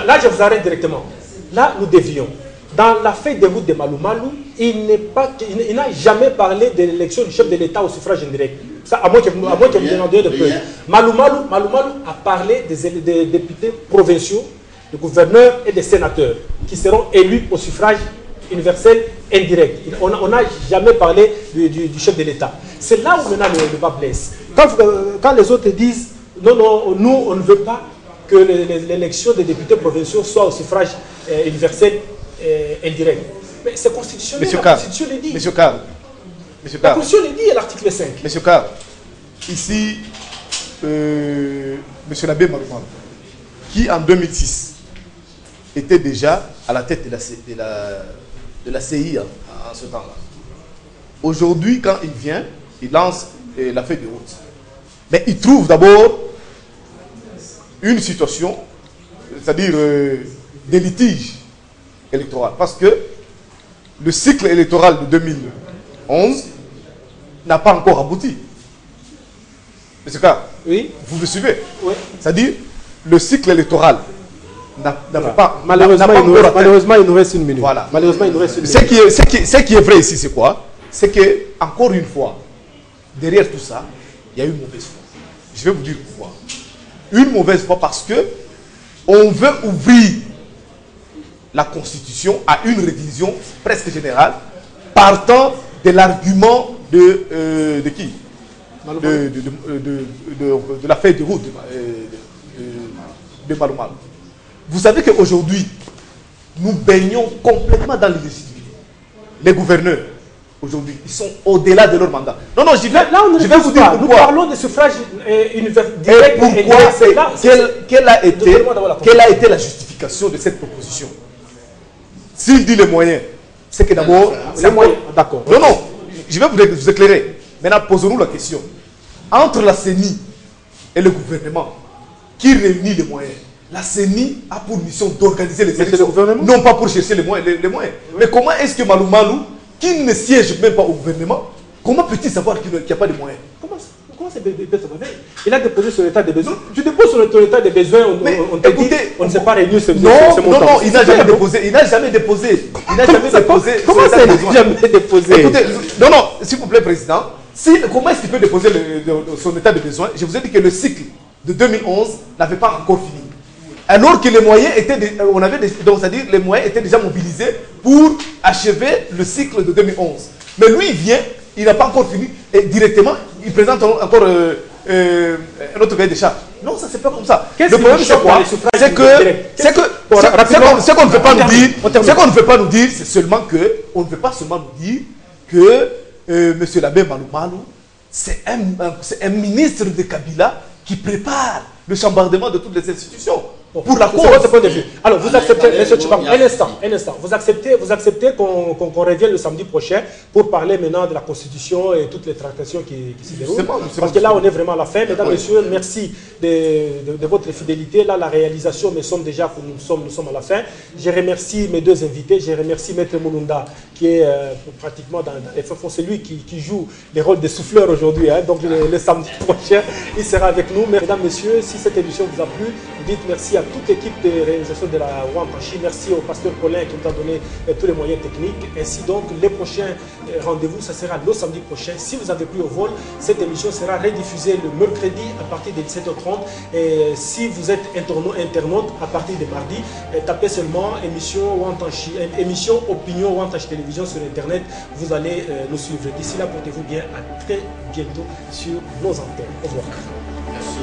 là, je vous arrête directement. Là, nous dévions. Dans la feuille de route de Malou Malou, il n'a jamais parlé de l'élection du chef de l'État au suffrage indirect. Ça, à moins que vous me demandiez de peu. Malou Malou a parlé des députés provinciaux, des gouverneurs et des sénateurs qui seront élus au suffrage universel indirect. On n'a jamais parlé du chef de l'État. C'est là où maintenant le bas blesse. Quand les autres disent non, non, nous on ne veut pas que l'élection des députés provinciaux soit au suffrage universel indirect. Mais c'est constitutionnel. Monsieur la Carr, Constitution le dit. Monsieur Carr, La Constitution le dit à l'article 5. Monsieur Carr, ici, Monsieur l'abbé Malouman, qui en 2006 était déjà à la tête de la CI en ce temps-là. Aujourd'hui, quand il vient, il lance la feuille de route. Mais il trouve d'abord une situation, c'est-à-dire des litiges électoraux. Parce que le cycle électoral de 2011 n'a pas encore abouti. Monsieur Carr, Oui. vous me suivez? Oui. C'est-à-dire, le cycle électoral n'a pas... Malheureusement, il nous reste une minute. Voilà. Malheureusement, il nous reste une minute. Ce qui est vrai ici, c'est quoi? C'est que, encore une fois, derrière tout ça, il y a une mauvaise foi. Je vais vous dire pourquoi. Une mauvaise foi parce que on veut ouvrir la Constitution à une révision presque générale, partant de l'argument de qui? De la feuille de route de Malou Malou. Vous savez qu'aujourd'hui, nous baignons complètement dans l'illégitimité. Les gouverneurs, aujourd'hui, ils sont au-delà de leur mandat. Non, non, je vais vous dire pourquoi. Nous parlons de suffrage universel. Et pourquoi, quelle a été la justification de cette proposition? S'il dit les moyens, c'est que d'abord... Les moyens, d'accord. Non, non, je vais vous éclairer. Maintenant, posons-nous la question. Entre la CENI et le gouvernement, qui réunit les moyens? La CENI a pour mission d'organiser les élections, non pas pour chercher les moyens. Mais comment est-ce que Malou Malou, qui ne siège même pas au gouvernement, comment peut-il savoir qu'il n'y a pas de moyens? Comment c'est il a déposé son état de besoin. Tu déposes son état de besoin, on te dit, on ne s'est pas réuni ce montant. Non, il n'a jamais déposé. Il n'a jamais déposé. Comment ça, il n'a jamais déposé? Écoutez, non, s'il vous plaît, Président, comment est-ce qu'il peut déposer son état de besoin? Je vous ai dit que le cycle de 2011 n'avait pas encore fini. Alors que les moyens étaient, c'est-à-dire les moyens étaient déjà mobilisés pour achever le cycle de 2011. Mais lui, il vient, il n'a pas encore fini, et directement, il présente encore un autre cahier de charges. Non, ça ne se fait pas comme ça. Le problème, c'est quoi? Ce qu'on ne veut pas nous dire, ce qu'on ne veut pas nous dire, c'est seulement que, on ne veut pas seulement nous dire que M. l'abbé Malou Malou, c'est un ministre de Kabila qui prépare le chambardement de toutes les institutions. Pour la cause. Votre point de vue. Alors, vous acceptez, monsieur Tchoukamou, un instant. Vous acceptez qu'on revienne le samedi prochain pour parler maintenant de la Constitution et toutes les tractations qui se déroulent. Parce que là, on est vraiment à la fin. Mesdames, messieurs, merci de votre fidélité. Là, la réalisation, nous sommes à la fin. Je remercie mes deux invités. Je remercie Maître Mulunda, qui est pratiquement dans les FFO. C'est lui qui joue les rôles de souffleur aujourd'hui. Hein. Donc, le samedi prochain, il sera avec nous. Mesdames, messieurs, si cette émission vous a plu, dites merci à toute l'équipe de réalisation de la Wantachi. Merci au pasteur Colin qui nous a donné tous les moyens techniques. Ainsi donc, les prochains rendez-vous, ça sera le samedi prochain. Si vous avez pris au vol, cette émission sera rediffusée le mercredi à partir de 17h30. Et si vous êtes internaute, à partir de mardi, tapez seulement émission Wantachi, émission Opinion Wantachi Télévision sur Internet. Vous allez nous suivre. D'ici là, portez-vous bien. À très bientôt sur nos antennes. Au revoir. Merci.